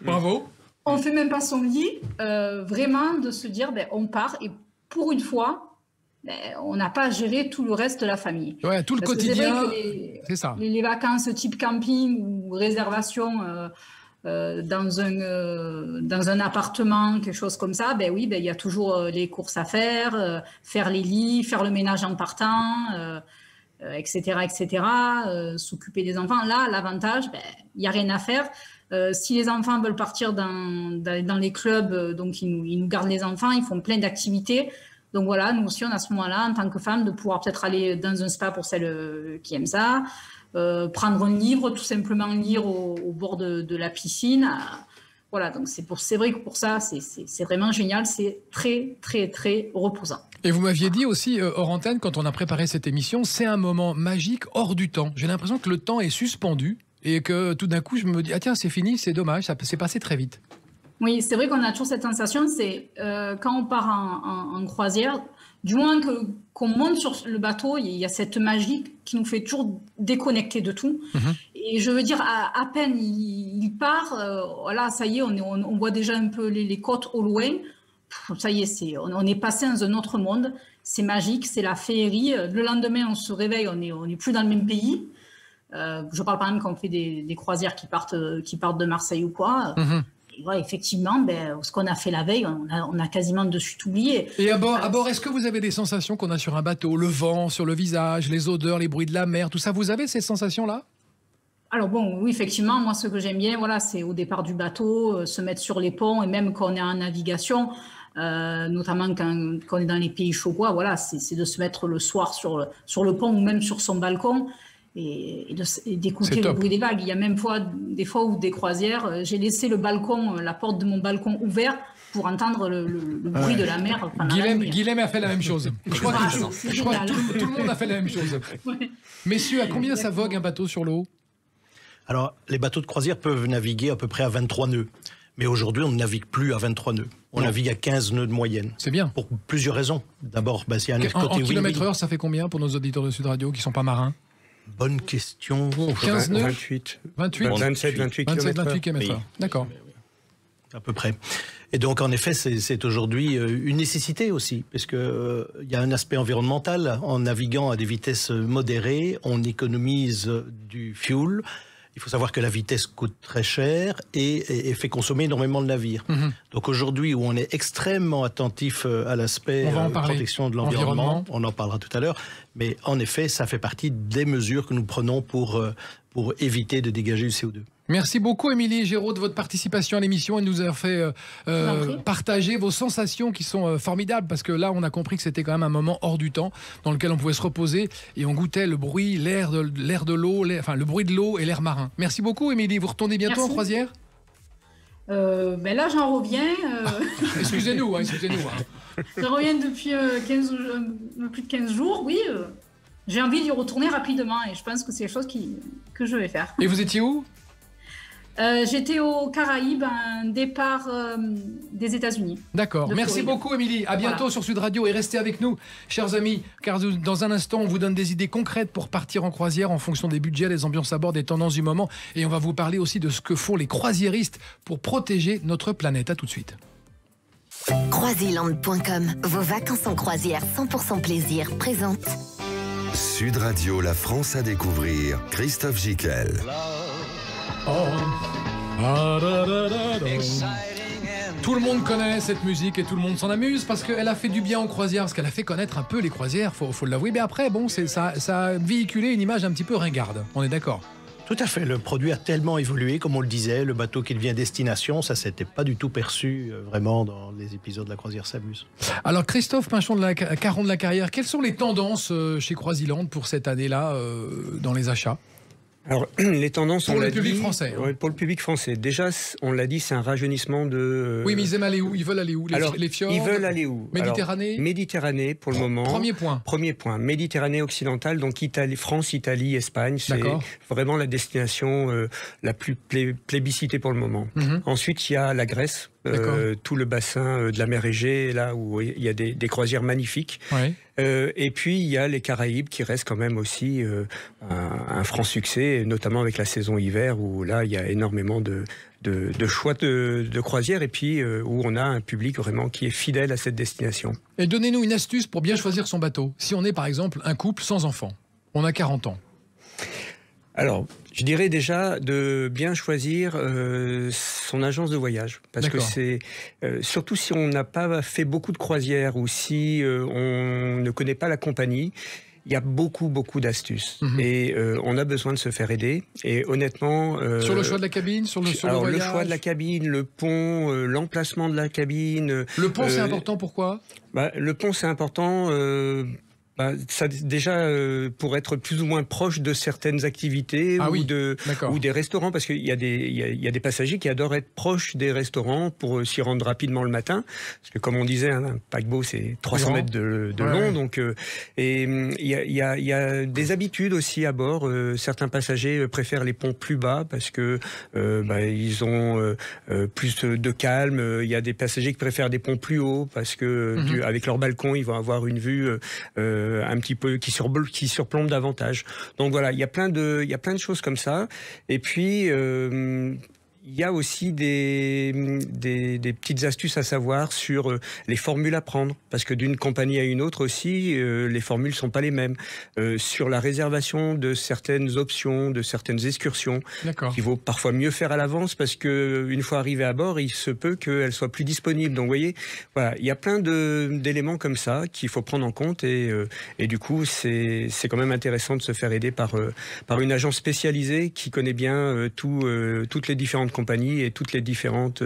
Bravo. On ne fait même pas son lit. Vraiment, de se dire, on part et pour une fois, on n'a pas à gérer tout le reste de la famille. Ouais, tout le quotidien, c'est ça. Les vacances type camping ou réservation... dans un appartement, quelque chose comme ça, oui, il y a toujours les courses à faire, faire les lits, faire le ménage en partant, etc., etc., s'occuper des enfants. Là, l'avantage, il n'y a rien à faire. Si les enfants veulent partir dans les clubs, donc ils nous gardent les enfants, ils font plein d'activités. Donc voilà, nous aussi, on a à ce moment-là, en tant que femme, de pouvoir peut-être aller dans un spa pour celles qui aiment ça. Prendre un livre, tout simplement lire au bord de la piscine. Voilà, donc c'est vrai que pour ça, c'est vraiment génial. C'est très, très, très reposant. Et vous m'aviez dit aussi, hors antenne, quand on a préparé cette émission, c'est un moment magique hors du temps. J'ai l'impression que le temps est suspendu et que tout d'un coup, je me dis, ah tiens, c'est fini, c'est dommage, ça s'est passé très vite. Oui, c'est vrai qu'on a toujours cette sensation, c'est quand on part en croisière, du moins qu'on monte sur le bateau, il y a cette magie qui nous fait toujours déconnecter de tout. Et je veux dire, à peine il part, voilà, ça y est, on voit déjà un peu les côtes au loin. Ça y est, on est passé dans un autre monde. C'est magique, c'est la féerie. Le lendemain, on se réveille, on n'est plus dans le même pays. Je parle par exemple quand on fait des croisières qui partent de Marseille ou quoi. Ouais, effectivement, ce qu'on a fait la veille, on a quasiment de suite oublié. Et à bord, est-ce que vous avez des sensations qu'on a sur un bateau? Le vent sur le visage, les odeurs, les bruits de la mer, tout ça, vous avez ces sensations-là? Alors bon, oui, effectivement, moi, ce que j'aime bien, voilà, c'est au départ du bateau, se mettre sur les ponts, et même quand on est en navigation, notamment quand on est dans les pays chauds, voilà, c'est de se mettre le soir sur le pont ou même sur son balcon, et d'écouter le bruit des vagues. Il y a même des fois où des croisières, j'ai laissé la porte de mon balcon ouverte pour entendre le bruit de la mer. Guilhem a fait la même chose. Je crois que tout le monde a fait la même chose. Ouais. Messieurs, à combien ça vogue un bateau sur l'eau? Alors, les bateaux de croisière peuvent naviguer à peu près à 23 nœuds. Mais aujourd'hui, on ne navigue plus à 23 nœuds. On navigue à 15 nœuds de moyenne. C'est bien. Pour plusieurs raisons. D'abord, c'est un côté en kilomètre-heure, ça fait combien pour nos auditeurs de Sud Radio qui ne sont pas marins? Bonne question. 15 nœuds 28. 27, 28 km/h. D'accord. À peu près. Et donc, en effet, c'est aujourd'hui une nécessité aussi, parce qu'il y a un aspect environnemental. En naviguant à des vitesses modérées, on économise du fuel. Il faut savoir que la vitesse coûte très cher et fait consommer énormément de navires. Donc aujourd'hui, où on est extrêmement attentif à l'aspect protection de l'environnement, on en parlera tout à l'heure, mais en effet, ça fait partie des mesures que nous prenons pour éviter de dégager du CO2. Merci beaucoup, Émilie et Géraud, de votre participation à l'émission et de nous avoir fait partager vos sensations qui sont formidables, parce que là, on a compris que c'était quand même un moment hors du temps dans lequel on pouvait se reposer et on goûtait le bruit, l'air de l'eau, enfin le bruit de l'eau et l'air marin. Merci beaucoup, Émilie. Vous retournez bientôt en croisière ? Ben là, j'en reviens. Excusez-nous. Je reviens depuis plus de 15 jours, oui. J'ai envie d'y retourner rapidement et je pense que c'est des choses que je vais faire. Et vous étiez où ? J'étais aux Caraïbes, un départ des États-Unis. D'accord. Merci beaucoup, Émilie. À bientôt sur Sud Radio et restez avec nous, chers amis, car dans un instant, on vous donne des idées concrètes pour partir en croisière en fonction des budgets, des ambiances à bord, des tendances du moment. Et on va vous parler aussi de ce que font les croisiéristes pour protéger notre planète. À tout de suite. Croisiland.com, vos vacances en croisière 100% plaisir présente. Sud Radio, la France à découvrir. Christophe Gicquel. Tout le monde connaît cette musique et tout le monde s'en amuse parce qu'elle a fait du bien aux croisières, parce qu'elle a fait connaître un peu les croisières, faut l'avouer. Mais après, bon, ça a véhiculé une image un petit peu ringarde, on est d'accord. Tout à fait, le produit a tellement évolué, comme on le disait, le bateau qui devient destination, ça s'était pas du tout perçu vraiment dans les épisodes de la croisière s'amuse. Alors Christophe Pinchon Caron de la Carrière, quelles sont les tendances chez Croisiland pour cette année-là dans les achats ? Alors, les tendances, pour le public français. Ouais, pour le public français. Déjà, on l'a dit, c'est un rajeunissement de... Oui, mais ils aiment aller où ? Ils veulent aller où ? Les fjords ? Ils veulent aller où ? Méditerranée ? Alors, Méditerranée, pour le moment. Premier point. Méditerranée occidentale, donc France, Italie, Espagne. C'est vraiment la destination la plus plébiscitée pour le moment. Ensuite, il y a la Grèce. Tout le bassin de la mer Égée, là où il y a des croisières magnifiques. Ouais. Et puis il y a les Caraïbes qui restent quand même aussi un franc succès, notamment avec la saison hiver où là il y a énormément de choix de croisières et puis où on a un public vraiment qui est fidèle à cette destination. Et donnez-nous une astuce pour bien choisir son bateau. Si on est par exemple un couple sans enfant, on a 40 ans. Alors, je dirais déjà de bien choisir son agence de voyage. Parce que c'est... surtout si on n'a pas fait beaucoup de croisières ou si on ne connaît pas la compagnie, il y a beaucoup d'astuces. Et on a besoin de se faire aider. Et honnêtement... sur le choix de la cabine, sur le voyage. Le choix de la cabine, le pont, l'emplacement de la cabine... Le pont, c'est important, pourquoi ? Le pont, c'est important... ça, déjà, pour être plus ou moins proche de certaines activités ou des restaurants, parce qu'il y a des passagers qui adorent être proches des restaurants pour s'y rendre rapidement le matin. Parce que comme on disait, un paquebot, c'est 300 mètres de long. Donc, et il y a des habitudes aussi à bord. Certains passagers préfèrent les ponts plus bas parce que ils ont plus de calme. Il y a des passagers qui préfèrent des ponts plus hauts parce que avec leur balcon, ils vont avoir une vue un petit peu qui surplombe davantage. Donc voilà, il y a plein de choses comme ça. Et puis il y a aussi des petites astuces à savoir sur les formules à prendre, parce que d'une compagnie à une autre aussi, les formules sont pas les mêmes. Sur la réservation de certaines options, de certaines excursions, qu'il vaut parfois mieux faire à l'avance, parce que une fois arrivé à bord, il se peut qu'elles soient plus disponibles. Donc vous voyez, voilà, il y a plein d'éléments comme ça qu'il faut prendre en compte, et du coup, c'est quand même intéressant de se faire aider par une agence spécialisée qui connaît bien toutes les différentes compagnies et toutes les différentes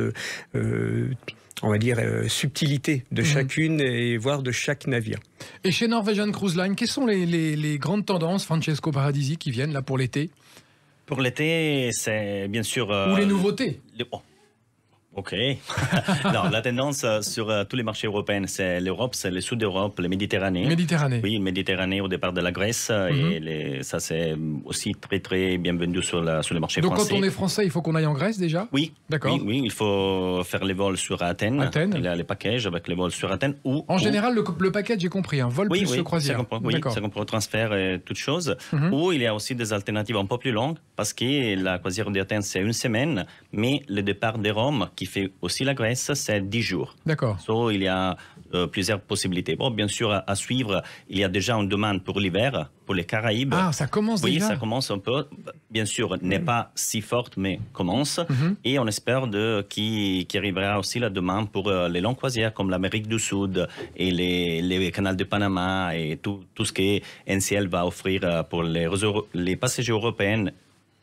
on va dire subtilités de chacune et voire de chaque navire. Et chez Norwegian Cruise Line, quelles sont les grandes tendances, Francesco Paradisi, qui viennent là pour l'été ? Pour l'été, c'est bien sûr... Ou les nouveautés Ok. Non, la tendance sur tous les marchés européens, c'est l'Europe, c'est le sud d'Europe, la Méditerranée. Oui, Méditerranée au départ de la Grèce. Et ça, c'est aussi très, très bienvenu sur les marchés français. Donc, quand on est français, il faut qu'on aille en Grèce déjà ? Oui. D'accord. Oui, il faut faire les vols sur Athènes. Il y a les packages avec les vols sur Athènes. En général, le package, j'ai compris, un vol plus croisière. Ça comprend le transfert et toutes choses. Ou il y a aussi des alternatives un peu plus longues, parce que la croisière d'Athènes, c'est une semaine, mais le départ de Rome, qui fait aussi la Grèce, c'est 10 jours. D'accord. Il y a plusieurs possibilités. Bon, bien sûr, à suivre, il y a déjà une demande pour l'hiver, pour les Caraïbes. Ah, ça commence déjà ? Oui, ça commence un peu. Bien sûr, n'est pas si forte, mais commence. Et on espère qu'il arrivera aussi la demande pour les longues croisières, comme l'Amérique du Sud et les canaux de Panama et tout ce que NCL va offrir pour les passagers européens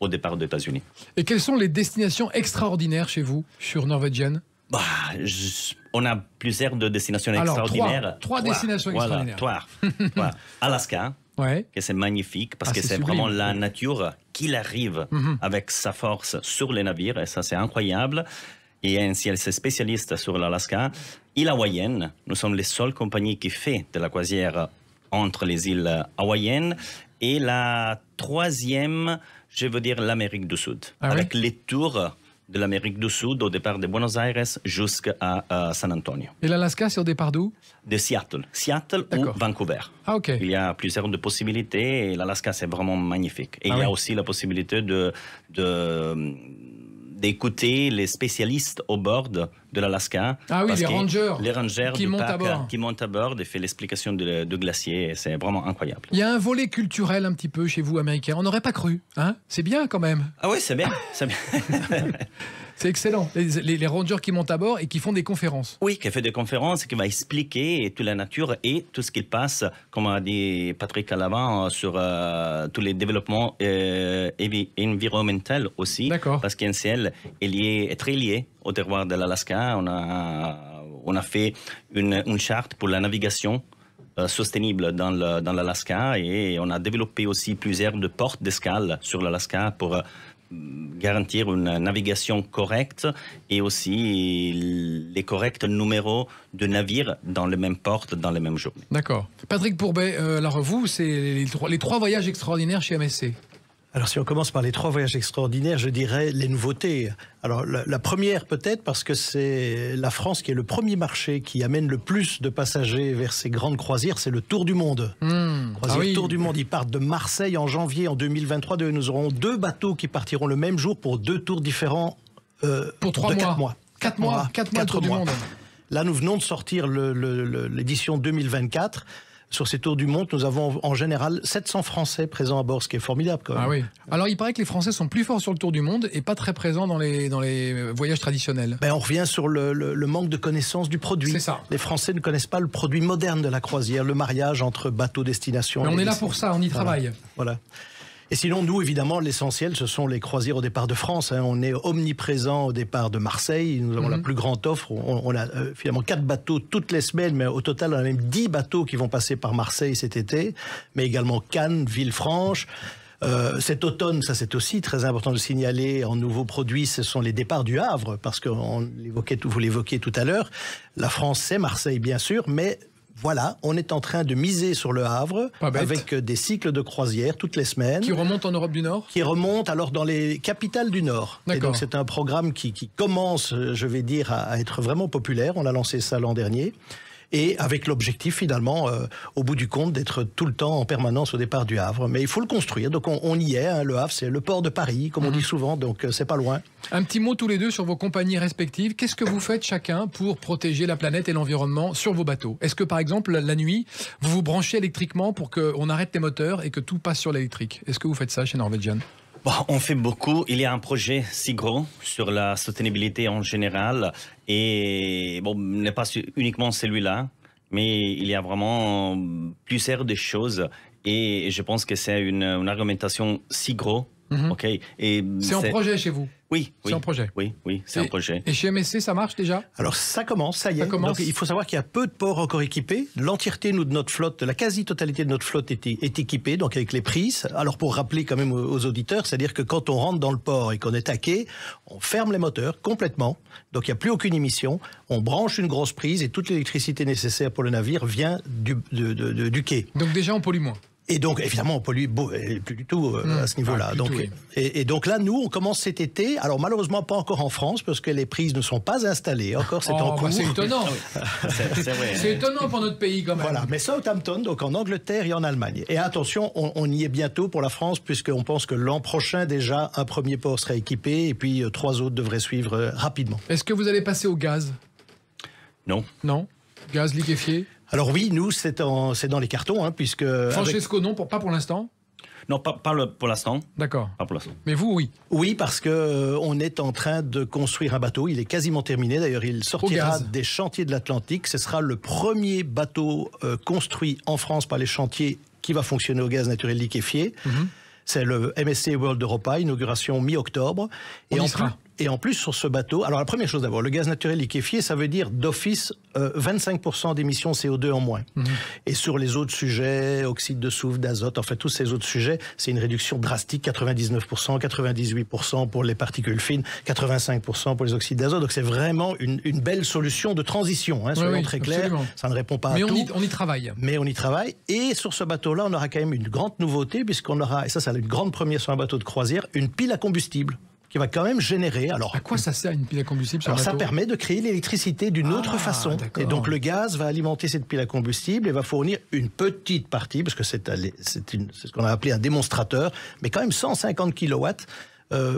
au départ des États-Unis. Et quelles sont les destinations extraordinaires chez vous, sur Norwegian? On a plusieurs de destinations extraordinaires. Trois destinations extraordinaires. Trois. Alaska, que c'est magnifique parce que c'est vraiment la nature qui arrive avec sa force sur les navires, et ça c'est incroyable. Et ainsi, elle est spécialiste sur l'Alaska. Île hawaïenne, nous sommes les seules compagnies qui font de la croisière entre les îles hawaïennes. Et la troisième, je veux dire l'Amérique du Sud, avec les tours de l'Amérique du Sud, au départ de Buenos Aires jusqu'à San Antonio. Et l'Alaska, c'est au départ d'où? De Seattle. Seattle ou Vancouver. Ah, ok. Il y a plusieurs de possibilités et l'Alaska, c'est vraiment magnifique. Et il y a aussi la possibilité d'écouter les spécialistes au bord de l'Alaska. Ah oui, les rangers qui montent à bord. Qui montent à bord et font l'explication de glaciers. C'est vraiment incroyable. Il y a un volet culturel un petit peu chez vous, américains. On n'aurait pas cru. Hein, c'est bien quand même. Ah oui, c'est bien. C'est excellent. Les rangers qui montent à bord et qui font des conférences. Oui, qui fait des conférences, qui va expliquer toute la nature et tout ce qui passe, comme a dit Patrick à l'avant, sur tous les développements environnementaux aussi. D'accord. Parce qu'un ciel est très lié au terroir de l'Alaska. On a fait une charte pour la navigation soutenable dans l'Alaska et on a développé aussi plusieurs de portes d'escale sur l'Alaska pour garantir une navigation correcte et aussi les corrects numéros de navires dans les mêmes portes, dans les mêmes journées. D'accord. Patrick Pourbet, alors vous, c'est les trois voyages extraordinaires chez MSC. Alors si on commence par les trois voyages extraordinaires, je dirais les nouveautés. Alors la première peut-être parce que c'est la France qui est le premier marché qui amène le plus de passagers vers ces grandes croisières, c'est le Tour du Monde. Tour du Monde, ils partent de Marseille en janvier en 2023. Nous aurons 2 bateaux qui partiront le même jour pour 2 tours différents pour 3 4 mois. 4 mois, Tour du Monde. Là nous venons de sortir l'édition 2024. Sur ces tours du monde, nous avons en général 700 Français présents à bord, ce qui est formidable quand même. Ah oui. Alors il paraît que les Français sont plus forts sur le tour du monde et pas très présents dans les voyages traditionnels. On revient sur le manque de connaissance du produit. C'est ça. Les Français ne connaissent pas le produit moderne de la croisière, le mariage entre bateau destination. Mais on est là pour ça, on y travaille. Voilà. Et sinon, nous, évidemment, l'essentiel, ce sont les croisières au départ de France. On est omniprésent au départ de Marseille. Nous avons la plus grande offre. On a finalement 4 bateaux toutes les semaines, mais au total, on a même 10 bateaux qui vont passer par Marseille cet été, mais également Cannes, Villefranche. Cet automne, ça c'est aussi très important de signaler, en nouveaux produits, ce sont les départs du Havre, parce que vous l'évoquiez tout à l'heure, la France c'est Marseille bien sûr, mais voilà, on est en train de miser sur le Havre avec des cycles de croisière toutes les semaines. Qui remontent en Europe du Nord ? Qui remontent alors dans les capitales du Nord. Et donc c'est un programme qui commence, je vais dire, à être vraiment populaire. On a lancé ça l'an dernier. Et avec l'objectif finalement, au bout du compte, d'être tout le temps en permanence au départ du Havre. Mais il faut le construire, donc on y est. Hein. Le Havre, c'est le port de Paris, comme on dit souvent, donc c'est pas loin. Un petit mot tous les deux sur vos compagnies respectives. Qu'est-ce que vous faites chacun pour protéger la planète et l'environnement sur vos bateaux? Est-ce que par exemple, la nuit, vous vous branchez électriquement pour qu'on arrête les moteurs et que tout passe sur l'électrique? Est-ce que vous faites ça chez Norwegian? On fait beaucoup. Il y a un projet si gros sur la soutenabilité en général et n'est pas uniquement celui-là, mais il y a vraiment plusieurs des choses et je pense que c'est une argumentation si gros. Okay. C'est en projet chez vous? Oui. C'est en projet. Oui, c'est un projet. Et chez MSC, ça marche déjà? Alors ça commence, ça y est. Donc, il faut savoir qu'il y a peu de ports encore équipés. L'entièreté de notre flotte, la quasi-totalité de notre flotte est équipée, donc avec les prises. Alors pour rappeler quand même aux auditeurs, c'est-à-dire que quand on rentre dans le port et qu'on est taqué, on ferme les moteurs complètement. Donc il n'y a plus aucune émission. On branche une grosse prise et toute l'électricité nécessaire pour le navire vient du quai. Donc déjà on pollue moins. Et donc, évidemment, on pollue plus du tout à ce niveau-là. Et donc là, nous, on commence cet été. Alors, malheureusement, pas encore en France, parce que les prises ne sont pas installées. Encore, c'est en cours. C'est étonnant. C'est étonnant pour notre pays, quand même. Voilà, mais Southampton, donc en Angleterre et en Allemagne. Et attention, on y est bientôt pour la France, puisqu'on pense que l'an prochain, déjà, un premier port sera équipé, et puis 3 autres devraient suivre rapidement. Est-ce que vous allez passer au gaz? Non. Non? Gaz liquéfié? Alors oui, nous, c'est dans les cartons, hein, puisque... Francesco, non, pas pour l'instant? Non, pas pour l'instant. D'accord. Pas pour l'instant. Mais vous, oui? Oui, parce que on est en train de construire un bateau. Il est quasiment terminé. D'ailleurs, il sortira des chantiers de l'Atlantique. Ce sera le premier bateau construit en France par les chantiers qui va fonctionner au gaz naturel liquéfié. C'est le MSC World Europa, inauguration mi-octobre. Et en plus, sur ce bateau, alors la première chose d'abord, le gaz naturel liquéfié, ça veut dire d'office 25% d'émissions CO2 en moins. Et sur les autres sujets, oxyde de soufre, d'azote, en fait, tous ces autres sujets, c'est une réduction drastique, 99%, 98% pour les particules fines, 85% pour les oxydes d'azote. Donc c'est vraiment une belle solution de transition, hein, soyons très clairs. Absolument. Ça ne répond pas à tout. Mais on y travaille. Mais on y travaille. Et sur ce bateau-là, on aura quand même une grande nouveauté, puisqu'on aura, et ça c'est une grande première sur un bateau de croisière, une pile à combustible qui va quand même générer. Alors, à quoi ça sert une pile à combustible sur un bateau ? Ça permet de créer l'électricité d'une autre façon. Et donc le gaz va alimenter cette pile à combustible et va fournir une petite partie, parce que c'est ce qu'on a appelé un démonstrateur, mais quand même 150 kilowatts.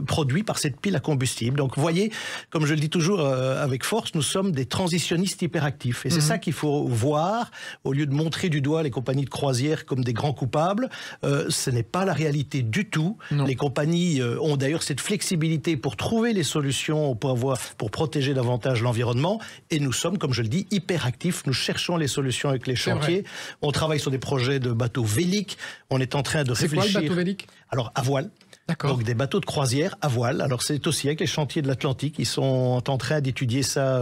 Produit par cette pile à combustible. Donc vous voyez, comme je le dis toujours avec force, nous sommes des transitionnistes hyperactifs. Et c'est ça qu'il faut voir, au lieu de montrer du doigt les compagnies de croisière comme des grands coupables. Ce n'est pas la réalité du tout. Non. Les compagnies ont d'ailleurs cette flexibilité pour trouver les solutions pour protéger davantage l'environnement. Et nous sommes, comme je le dis, hyperactifs. Nous cherchons les solutions avec les chantiers. On travaille sur des projets de bateaux véliques. On est en train de réfléchir... C'est quoi le bateau vélique ? Alors, à voile. Donc des bateaux de croisière à voile. Alors c'est aussi avec les chantiers de l'Atlantique, ils sont en train d'étudier ça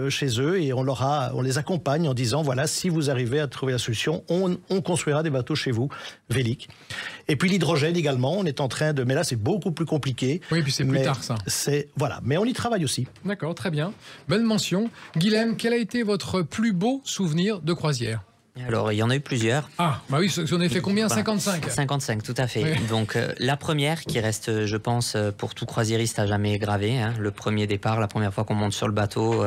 chez eux et on les accompagne en disant voilà, si vous arrivez à trouver la solution, on construira des bateaux chez vous, véliques. Et puis l'hydrogène également, on est en train de... Mais là c'est beaucoup plus compliqué. Oui, puis c'est plus tard ça. Voilà, mais on y travaille aussi. D'accord, très bien. Belle mention. Guilhem, quel a été votre plus beau souvenir de croisière ? Alors, il y en a eu plusieurs. Ah, bah oui, on a fait combien ? 55 ? 55, tout à fait. Oui. Donc, la première qui reste, je pense, pour tout croisiériste à jamais gravé, hein, le premier départ, la première fois qu'on monte sur le bateau,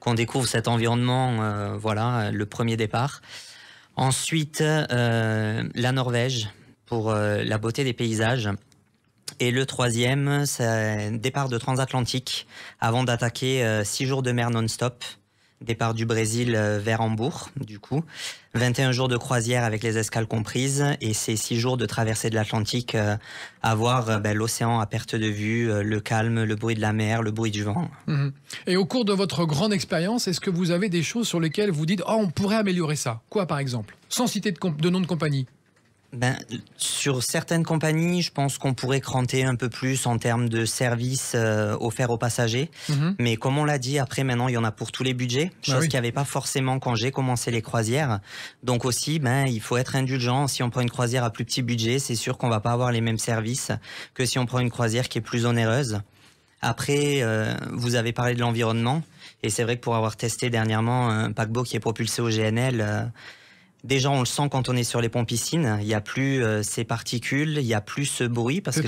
qu'on découvre cet environnement, voilà, le premier départ. Ensuite, la Norvège, pour la beauté des paysages. Et le troisième, c'est un départ de transatlantique, avant d'attaquer 6 jours de mer non-stop. Départ du Brésil vers Hambourg, du coup. 21 jours de croisière avec les escales comprises et ces 6 jours de traversée de l'Atlantique à voir l'océan à perte de vue, le calme, le bruit de la mer, le bruit du vent. Et au cours de votre grande expérience, est-ce que vous avez des choses sur lesquelles vous dites « Oh, on pourrait améliorer ça ». Quoi, par exemple ? Sans citer de nom de compagnie. Sur certaines compagnies, je pense qu'on pourrait cranter un peu plus en termes de services offerts aux passagers. Mais comme on l'a dit, après maintenant, il y en a pour tous les budgets, chose qu'il n'y avait pas forcément quand j'ai commencé les croisières. Donc aussi, il faut être indulgent. Si on prend une croisière à plus petit budget, c'est sûr qu'on ne va pas avoir les mêmes services que si on prend une croisière qui est plus onéreuse. Après, vous avez parlé de l'environnement. Et c'est vrai que pour avoir testé dernièrement un paquebot qui est propulsé au GNL... Déjà, on le sent quand on est sur les ponts piscines. Il n'y a plus ces particules, il n'y a plus ce bruit parce que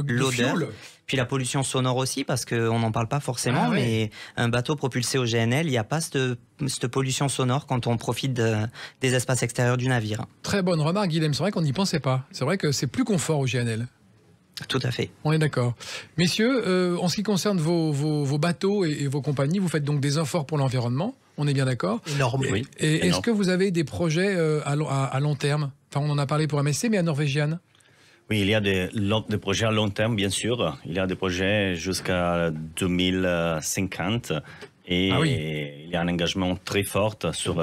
l'odeur. Puis la pollution sonore aussi, parce qu'on n'en parle pas forcément. Mais un bateau propulsé au GNL, il n'y a pas cette pollution sonore quand on profite des espaces extérieurs du navire. Très bonne remarque, Guilhem. C'est vrai qu'on n'y pensait pas. C'est vrai que c'est plus confort au GNL. Tout à fait. On est d'accord. Messieurs, en ce qui concerne vos bateaux et vos compagnies, vous faites donc des efforts pour l'environnement. On est bien d'accord ? Énorme, oui. Et est-ce que vous avez des projets à long terme ? Enfin, on en a parlé pour MSC, mais à Norvégienne ? Oui, il y a des projets à long terme, bien sûr. Il y a des projets jusqu'à 2050. Et il y a un engagement très fort sur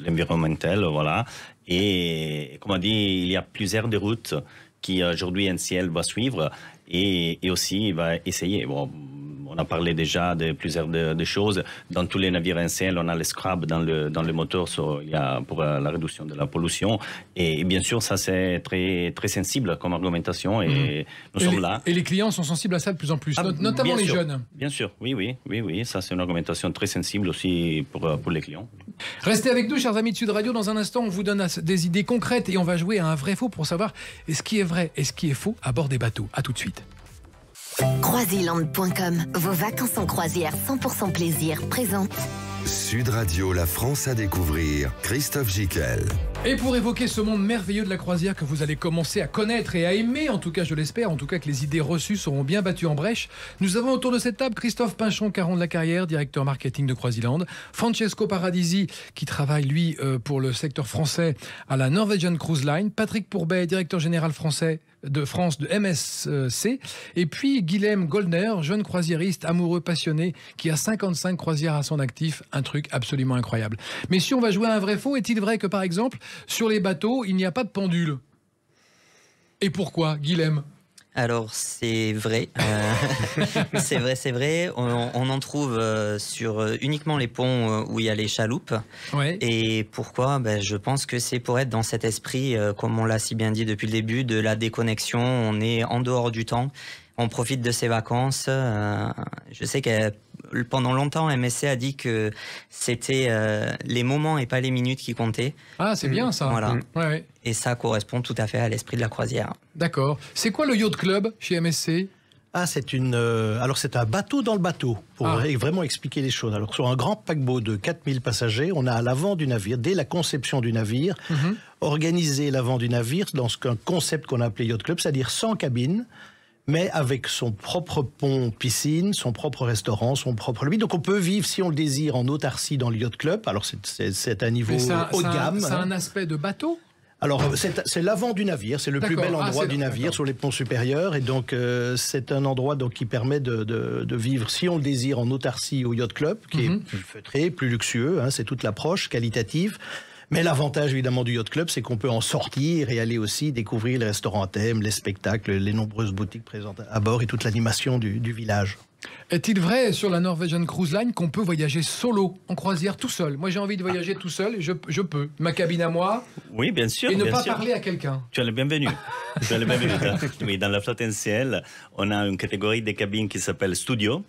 l'environnemental. Voilà. Et comme on dit, il y a plusieurs des routes qui aujourd'hui NCL va suivre et aussi va essayer. Bon, on a parlé déjà de plusieurs de choses. Dans tous les navires NCL, on a les scrubs dans le moteur pour la réduction de la pollution. Et bien sûr, ça c'est très, très sensible comme argumentation et nous sommes là. Et les clients sont sensibles à ça de plus en plus, notamment les jeunes. Bien sûr, oui. Ça c'est une argumentation très sensible aussi pour les clients. Restez avec nous, chers amis de Sud Radio. Dans un instant, on vous donne des idées concrètes et on va jouer à un vrai-faux pour savoir ce qui est vrai et ce qui est faux à bord des bateaux. À tout de suite. Croisiland.com, vos vacances en croisière 100% plaisir présente. Sud Radio, la France à découvrir, Christophe Gickel. Et pour évoquer ce monde merveilleux de la croisière que vous allez commencer à connaître et à aimer, en tout cas je l'espère, en tout cas que les idées reçues seront bien battues en brèche, nous avons autour de cette table Christophe Pinchon, Caron de la Carrière, directeur marketing de Croisiland, Francesco Paradisi, qui travaille lui pour le secteur français à la Norwegian Cruise Line, Patrick Pourbet, directeur général de France de MSC, et puis Guilhem Goldner, jeune croisiériste amoureux passionné qui a 55 croisières à son actif, un truc absolument incroyable. Mais si on va jouer à un vrai faux, est-il vrai que par exemple sur les bateaux il n'y a pas de pendule ? Et pourquoi, Guilhem? Alors c'est vrai, c'est vrai. On en trouve sur uniquement les ponts où il y a les chaloupes. Ouais. Et pourquoi? Je pense que c'est pour être dans cet esprit, comme on l'a si bien dit depuis le début, de la déconnexion. On est en dehors du temps. On profite de ses vacances. Je sais que pendant longtemps, MSC a dit que c'était les moments et pas les minutes qui comptaient. Ah, c'est bien ça. Voilà. Ouais. Et ça correspond tout à fait à l'esprit de la croisière. D'accord. C'est quoi le Yacht Club chez MSC? Ah, c'est alors c'est un bateau dans le bateau, pour vraiment expliquer les choses. Alors sur un grand paquebot de 4000 passagers, on a à l'avant du navire, dès la conception du navire, organisé l'avant du navire dans un concept qu'on a appelé Yacht Club, c'est-à-dire sans cabine, mais avec son propre pont piscine, son propre restaurant, son propre lobby. Donc on peut vivre, si on le désire, en autarcie dans le Yacht Club. Alors c'est un niveau haut de gamme. C'est un aspect de bateau? Alors, c'est l'avant du navire, c'est le plus bel endroit du navire, sur les ponts supérieurs. Et donc, c'est un endroit qui permet de vivre, si on le désire, en autarcie au Yacht Club, qui est plus feutré, plus luxueux. C'est toute l'approche qualitative. Mais l'avantage, évidemment, du Yacht Club, c'est qu'on peut en sortir et aller aussi découvrir les restaurants à thème, les spectacles, les nombreuses boutiques présentes à bord et toute l'animation du village. Est-il vrai sur la Norwegian Cruise Line qu'on peut voyager solo, en croisière, tout seul? Moi, j'ai envie de voyager tout seul et je peux. Ma cabine à moi. Oui, bien sûr. Et ne bien pas sûr. parler à quelqu'un. Tu es le bienvenu. Tu es le bienvenu. Oui, dans la flotte NCL, on a une catégorie de cabines qui s'appelle Studio.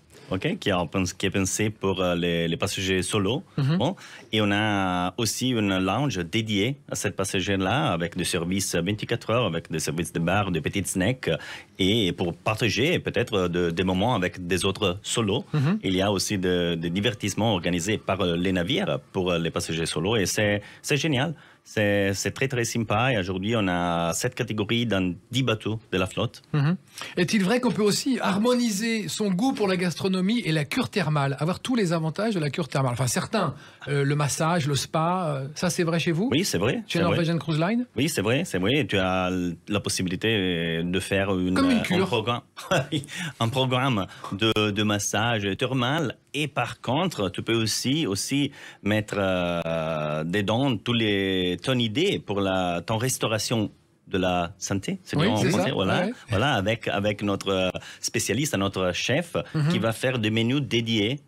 Qui est pensé pour les passagers solo. Bon. Et on a aussi une lounge dédiée à ces passagers-là, avec des services 24 heures, avec des services de bar, de petites snacks, et pour partager peut-être des moments avec des autres solos. Il y a aussi des divertissements organisés par les navires pour les passagers solo, et c'est génial. C'est très très sympa, et aujourd'hui on a 7 catégories dans 10 bateaux de la flotte. Est-il vrai qu'on peut aussi harmoniser son goût pour la gastronomie et la cure thermale, avoir tous les avantages de la cure thermale? Enfin certains, le massage, le spa, ça c'est vrai chez vous? Oui, c'est vrai. Chez Norwegian Cruise Line? Oui, c'est vrai. Tu as la possibilité de faire comme une cure. un programme de massage thermal. Et par contre, tu peux aussi mettre dedans ton idée pour ton restauration de la santé, c'est bien en français, voilà, avec notre spécialiste, notre chef, qui va faire des menus dédiés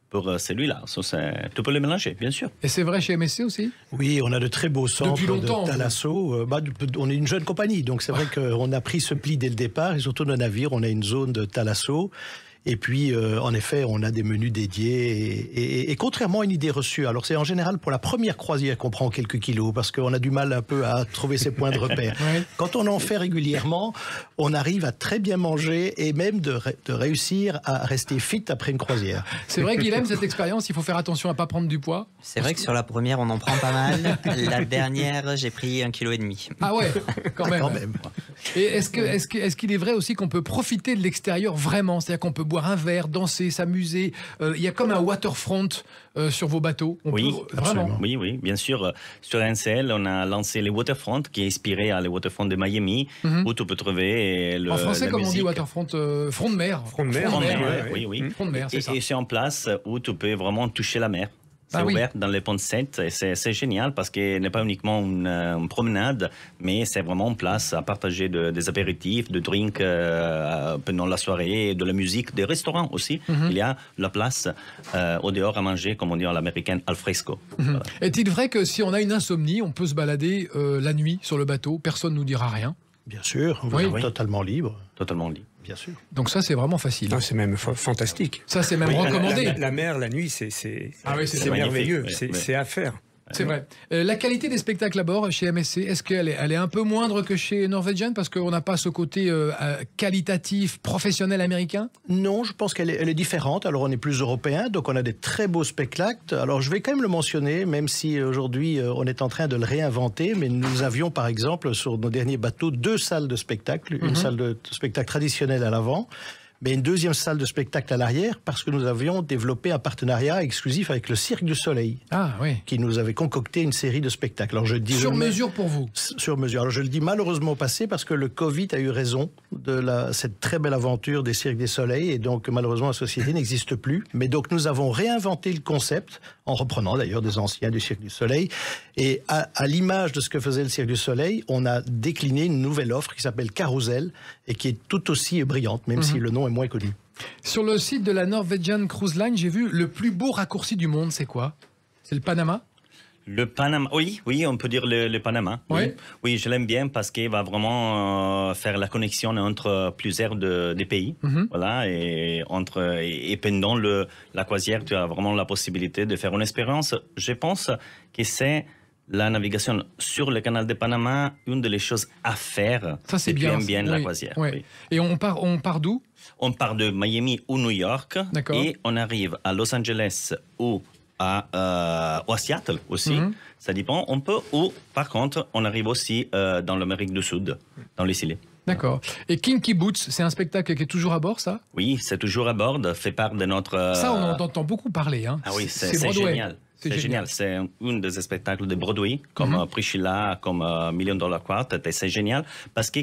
pour celui-là. Tu peux le mélanger, bien sûr. Et c'est vrai chez MSC aussi? Oui, on a de très beaux centres de thalasso. On est une jeune compagnie, donc c'est vrai qu'on a pris ce pli dès le départ, et surtout dans le navire, on a une zone de thalasso. Et puis, en effet, on a des menus dédiés. Et contrairement à une idée reçue, alors c'est en général pour la première croisière qu'on prend quelques kilos, parce qu'on a du mal un peu à trouver ses points de repère. Quand on en fait régulièrement, on arrive à très bien manger et même de réussir à rester fit après une croisière. C'est vrai, Guilhem, cette expérience, il faut faire attention à ne pas prendre du poids? C'est vrai que sur la première, on en prend pas mal. La dernière, j'ai pris 1,5 kg. Ah ouais, quand même. Et est-ce qu'il est vrai aussi qu'on peut profiter de l'extérieur vraiment? C'est-à-dire qu'on peut boire un verre, danser, s'amuser. Il y a comme un waterfront sur vos bateaux. Absolument. Oui, bien sûr. Sur NCL, on a lancé les waterfront, qui est inspiré à les waterfront de Miami, où tu peux trouver en français, comme on dit waterfront, front de mer. Front de mer, oui. Front de mer, c'est ça. Et c'est en place où tu peux vraiment toucher la mer. C'est ouvert dans les ponts de 7 et c'est génial parce que ce n'est pas uniquement une promenade, mais c'est vraiment une place à partager des apéritifs, de drinks pendant la soirée, de la musique, des restaurants aussi. Il y a la place au dehors à manger, comme on dit en l'américaine, al fresco. Voilà. Est-il vrai que si on a une insomnie, on peut se balader la nuit sur le bateau, personne ne nous dira rien? Bien sûr, on est totalement libre. Totalement libre. Bien sûr. Donc ça, c'est vraiment facile. C'est même fantastique. Ça, c'est même recommandé. La mer, la nuit, c'est merveilleux. C'est à faire. C'est vrai. La qualité des spectacles à bord chez MSC, est-ce qu'elle est un peu moindre que chez Norwegian parce qu'on n'a pas ce côté qualitatif, professionnel américain? Non, je pense qu'elle est différente. Alors on est plus européen, donc on a des très beaux spectacles. Alors je vais quand même le mentionner, même si aujourd'hui on est en train de le réinventer, mais nous avions par exemple sur nos derniers bateaux 2 salles de spectacle, une salle de spectacle traditionnelle à l'avant, mais une deuxième salle de spectacle à l'arrière parce que nous avions développé un partenariat exclusif avec le Cirque du Soleil. Ah oui. Qui nous avait concocté une série de spectacles. Alors je dis sur mesure pour vous. Sur mesure. Alors je le dis malheureusement au passé parce que le Covid a eu raison de cette très belle aventure des Cirques du Soleil et donc malheureusement la société n'existe plus. Mais donc nous avons réinventé le concept en reprenant d'ailleurs des anciens du Cirque du Soleil et à l'image de ce que faisait le Cirque du Soleil, on a décliné une nouvelle offre qui s'appelle Carousel et qui est tout aussi brillante, même si le nom est moins connu. Sur le site de la Norwegian Cruise Line, j'ai vu le plus beau raccourci du monde, c'est quoi? C'est le Panama? Le Panama, oui, on peut dire le Panama. Oui. Oui, je l'aime bien parce qu'il va vraiment faire la connexion entre plusieurs des pays. Voilà, et pendant la croisière, tu as vraiment la possibilité de faire une expérience. Je pense que c'est la navigation sur le canal de Panama, une des choses à faire. Ça, c'est bien la croisière. Oui. Oui. Et on part d'où? On part de Miami ou New York et on arrive à Los Angeles ou à Seattle aussi. Ça dépend. On peut, ou par contre, on arrive aussi dans l'Amérique du Sud, dans les îles. D'accord. Et Kinky Boots, c'est un spectacle qui est toujours à bord, ça? Oui, c'est toujours à bord, fait part de notre... Ça, on en entend beaucoup parler. Hein. Ah oui, c'est génial. C'est génial. C'est un des spectacles de Broadway, comme Priscilla, comme Million Dollar Quartet, et c'est génial parce que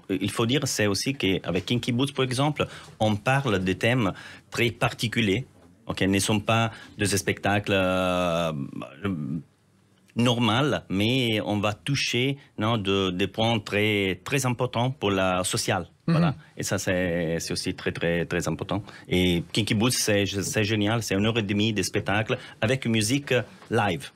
il faut dire, c'est aussi qu'avec Kinky Boots, par exemple, on parle de thèmes très particuliers. Ok, ne sont pas des spectacles normaux, mais on va toucher des points très, très importants pour la sociale. Voilà. Et ça, c'est aussi très, très, très important. Et Kinky Boots, c'est génial. C'est 1h30 de spectacle avec une musique live.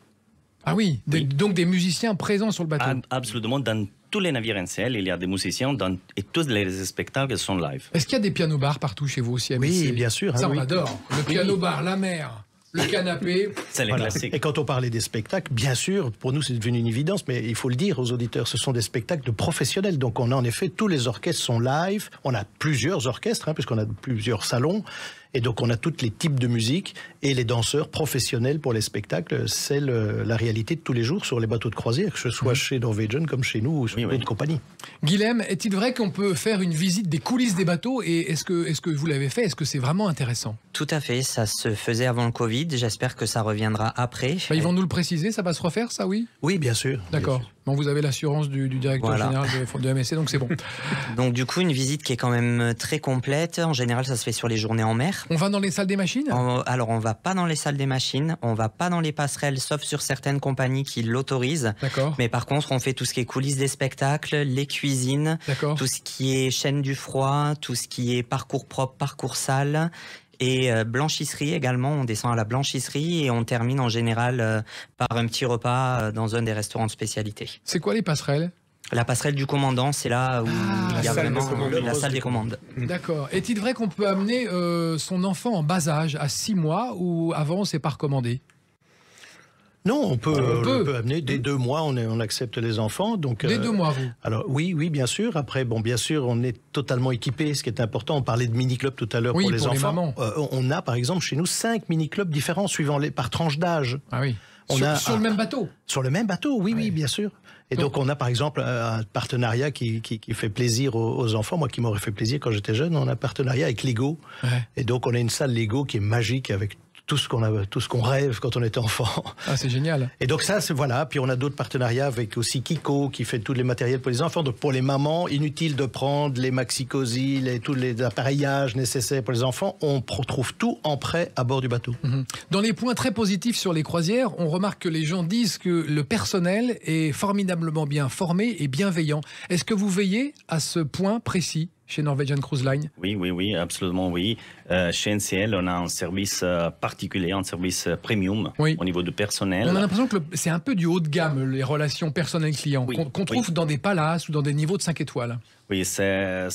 Ah oui, donc des musiciens présents sur le bateau. Absolument. Dans tous les navires NCL, il y a des musiciens et tous les spectacles sont live. Est-ce qu'il y a des piano-bars partout chez vous aussi à Oui, bien sûr. Ça, on adore. Le piano-bar, la mer, le canapé. C'est les classiques. Et quand on parlait des spectacles, bien sûr, pour nous, c'est devenu une évidence, mais il faut le dire aux auditeurs, ce sont des spectacles de professionnels. Donc, on a en effet, tous les orchestres sont live. On a plusieurs orchestres, puisqu'on a plusieurs salons. Et donc, on a tous les types de musique et les danseurs professionnels pour les spectacles. C'est la réalité de tous les jours sur les bateaux de croisière, que ce soit chez Norwegian comme chez nous ou chez d'autres compagnies. Guilhem, est-il vrai qu'on peut faire une visite des coulisses des bateaux et est-ce que vous l'avez fait? Est-ce que c'est vraiment intéressant? Tout à fait, ça se faisait avant le Covid. J'espère que ça reviendra après. Ils vont nous le préciser, ça va se refaire, ça, oui? Oui, bien sûr. D'accord. Bon, vous avez l'assurance du directeur général de MSC, donc c'est bon. Donc du coup, une visite qui est quand même très complète. En général, ça se fait sur les journées en mer. On va dans les salles des machines? Alors, on va pas dans les salles des machines, on va pas dans les passerelles, sauf sur certaines compagnies qui l'autorisent. D'accord. Mais par contre, on fait tout ce qui est coulisses des spectacles, les cuisines, tout ce qui est chaîne du froid, tout ce qui est parcours propre, parcours sale. Et blanchisserie également, on descend à la blanchisserie et on termine en général par un petit repas dans un des restaurants de spécialité. C'est quoi les passerelles? La passerelle du commandant, c'est là où il y a vraiment la salle des commandes. D'accord. Est-il vrai qu'on peut amener son enfant en bas âge à 6 mois ou avant c'est pas recommandé? Non, on peut amener dès 2 mois, on accepte les enfants. Donc, dès 2 mois, vous? Alors oui, bien sûr. Après, bien sûr, on est totalement équipé, ce qui est important. On parlait de mini-clubs tout à l'heure pour les enfants. On a, par exemple, chez nous, 5 mini-clubs différents suivant par tranche d'âge. Ah oui. Sur le même bateau? Sur le même bateau, oui, bien sûr. Et donc, on a, par exemple, un partenariat qui fait plaisir aux enfants. Moi, qui m'aurait fait plaisir quand j'étais jeune, on a un partenariat avec Lego. Ouais. Et donc, on a une salle Lego qui est magique avec tout ce qu'on rêve quand on était enfant. Ah, c'est génial. Et donc ça, voilà. Puis on a d'autres partenariats avec aussi Kiko qui fait tous les matériels pour les enfants. Donc pour les mamans, inutile de prendre les maxi-cosy, tous les appareillages nécessaires pour les enfants. On trouve tout en prêt à bord du bateau. Dans les points très positifs sur les croisières, on remarque que les gens disent que le personnel est formidablement bien formé et bienveillant. Est-ce que vous veillez à ce point précis chez Norwegian Cruise Line? Oui, absolument oui. Chez NCL, on a un service particulier, un service premium au niveau du personnel. On a l'impression que c'est un peu du haut de gamme, les relations personnel-client, qu'on trouve dans des palaces ou dans des niveaux de 5 étoiles. Oui, c'est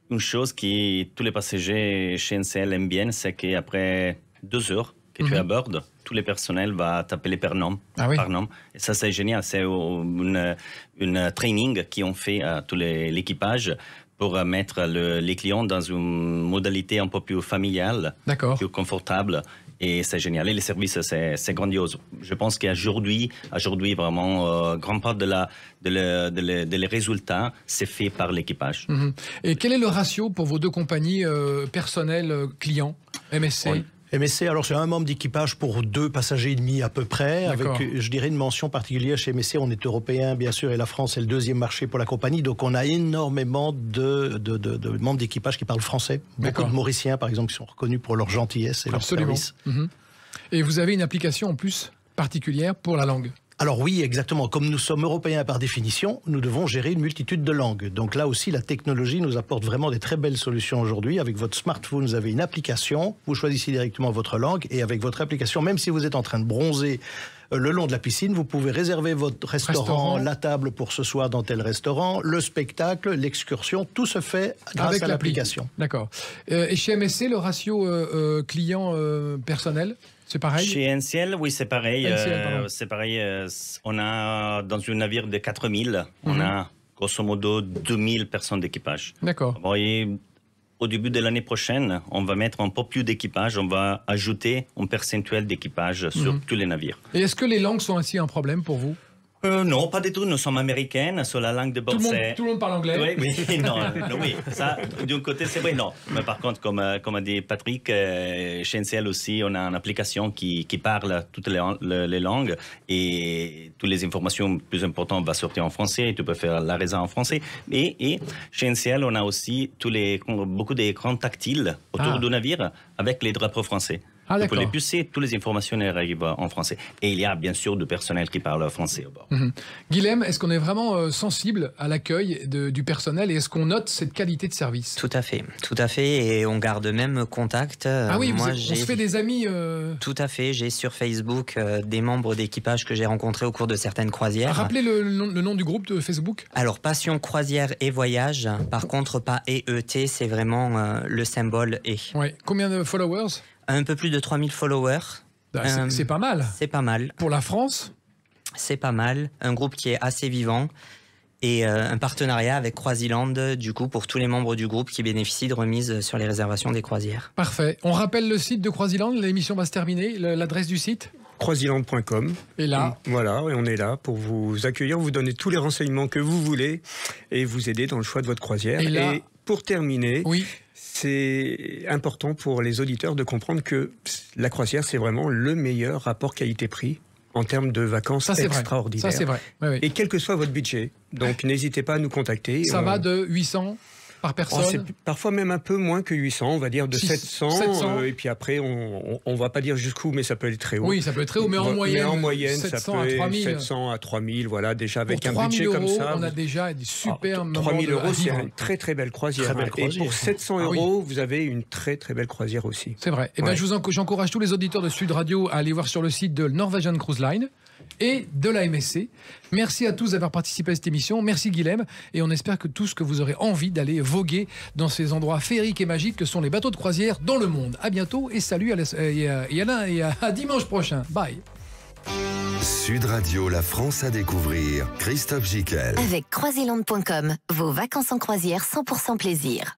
une chose que tous les passagers chez NCL aiment bien, c'est qu'après 2 heures que tu es à bord, tous les personnels vont t'appeler par nom. Par nom. Et ça, c'est génial. C'est une training qu'on fait à tout l'équipage pour mettre les clients dans une modalité un peu plus familiale, plus confortable. Et c'est génial. Et les services, c'est grandiose. Je pense qu'aujourd'hui, vraiment, grande part les résultats, c'est fait par l'équipage. Et quel est le ratio pour vos deux compagnies personnel-client, MSC? MSC, alors c'est un membre d'équipage pour 2 passagers et demi à peu près, avec, je dirais, une mention particulière chez MSC. On est européen, bien sûr, et la France est le 2e marché pour la compagnie. Donc on a énormément de membres d'équipage qui parlent français. Beaucoup de Mauriciens, par exemple, qui sont reconnus pour leur gentillesse et leur service. Et vous avez une application en plus particulière pour la langue? Alors oui, exactement. Comme nous sommes européens par définition, nous devons gérer une multitude de langues. Donc là aussi, la technologie nous apporte vraiment des très belles solutions aujourd'hui. Avec votre smartphone, vous avez une application, vous choisissez directement votre langue et avec votre application, même si vous êtes en train de bronzer le long de la piscine, vous pouvez réserver votre restaurant, la table pour ce soir dans tel restaurant, le spectacle, l'excursion, tout se fait grâce à l'application. D'accord. Et chez MSC, le ratio client personnel, c'est pareil? Chez NCL, oui, c'est pareil. C'est pareil. On a, dans un navire de 4000, on a grosso modo 2000 personnes d'équipage. D'accord. Au début de l'année prochaine, on va mettre un peu plus d'équipage, on va ajouter un percentuel d'équipage sur tous les navires. Et est-ce que les langues sont ainsi un problème pour vous? Non, pas du tout. Nous sommes américaines. Sur la langue de bord, tout le monde parle anglais. Oui, non, oui. Ça, d'un côté, c'est vrai, non. Mais par contre, comme a dit Patrick, chez NCL aussi, on a une application qui parle toutes les langues et toutes les informations plus importantes vont sortir en français. Tu peux faire la raison en français. Et chez NCL, on a aussi beaucoup d'écrans tactiles autour du navire avec les drapeaux français. Pour les pucer, toutes les informations arrivent en français. Et il y a bien sûr du personnel qui parle français au bord. Guilhem, est-ce qu'on est vraiment sensible à l'accueil du personnel et est-ce qu'on note cette qualité de service? Tout à fait. Et on garde même contact. Oui, on se fait des amis. Tout à fait. J'ai sur Facebook des membres d'équipage que j'ai rencontrés au cours de certaines croisières. Rappelez le nom du groupe de Facebook. Alors, Passion Croisière et Voyage. Par contre, pas EET, c'est vraiment le symbole E. Ouais. Combien de followers? Un peu plus de 3000 followers. C'est pas mal. C'est pas mal. Pour la France? C'est pas mal. Un groupe qui est assez vivant. Et un partenariat avec Croisiland, du coup, pour tous les membres du groupe qui bénéficient de remises sur les réservations des croisières. Parfait. On rappelle le site de Croisiland, l'émission va se terminer. L'adresse du site? Croisiland.com. Et là? Voilà, et on est là pour vous accueillir, vous donner tous les renseignements que vous voulez et vous aider dans le choix de votre croisière. Et pour terminer... Oui. C'est important pour les auditeurs de comprendre que la croisière, c'est vraiment le meilleur rapport qualité-prix en termes de vacances extraordinaires. Ça, c'est vrai. Oui. Et quel que soit votre budget. Donc, n'hésitez pas à nous contacter. Ça va de 800 par personne? Parfois même un peu moins que 800, on va dire de 700. Et puis après, on va pas dire jusqu'où, mais ça peut aller très haut. Oui, ça peut être très haut, mais en moyenne, 700 ça peut à 3000. 700 à 3000, voilà, déjà avec un budget euros, comme ça. On a déjà des super moments. 3000 euros, c'est une très très belle croisière. Et pour 700 euros, vous avez une très très belle croisière aussi. C'est vrai. Et j'encourage tous les auditeurs de Sud Radio à aller voir sur le site de Norwegian Cruise Line et de la MSC. Merci à tous d'avoir participé à cette émission. Merci Guilhem. Et on espère que tous que vous aurez envie d'aller voguer dans ces endroits féeriques et magiques que sont les bateaux de croisière dans le monde. À bientôt et salut à dimanche prochain. Bye. Sud Radio, la France à découvrir. Christophe Gicquel. Avec croisiland.com, vos vacances en croisière 100% plaisir.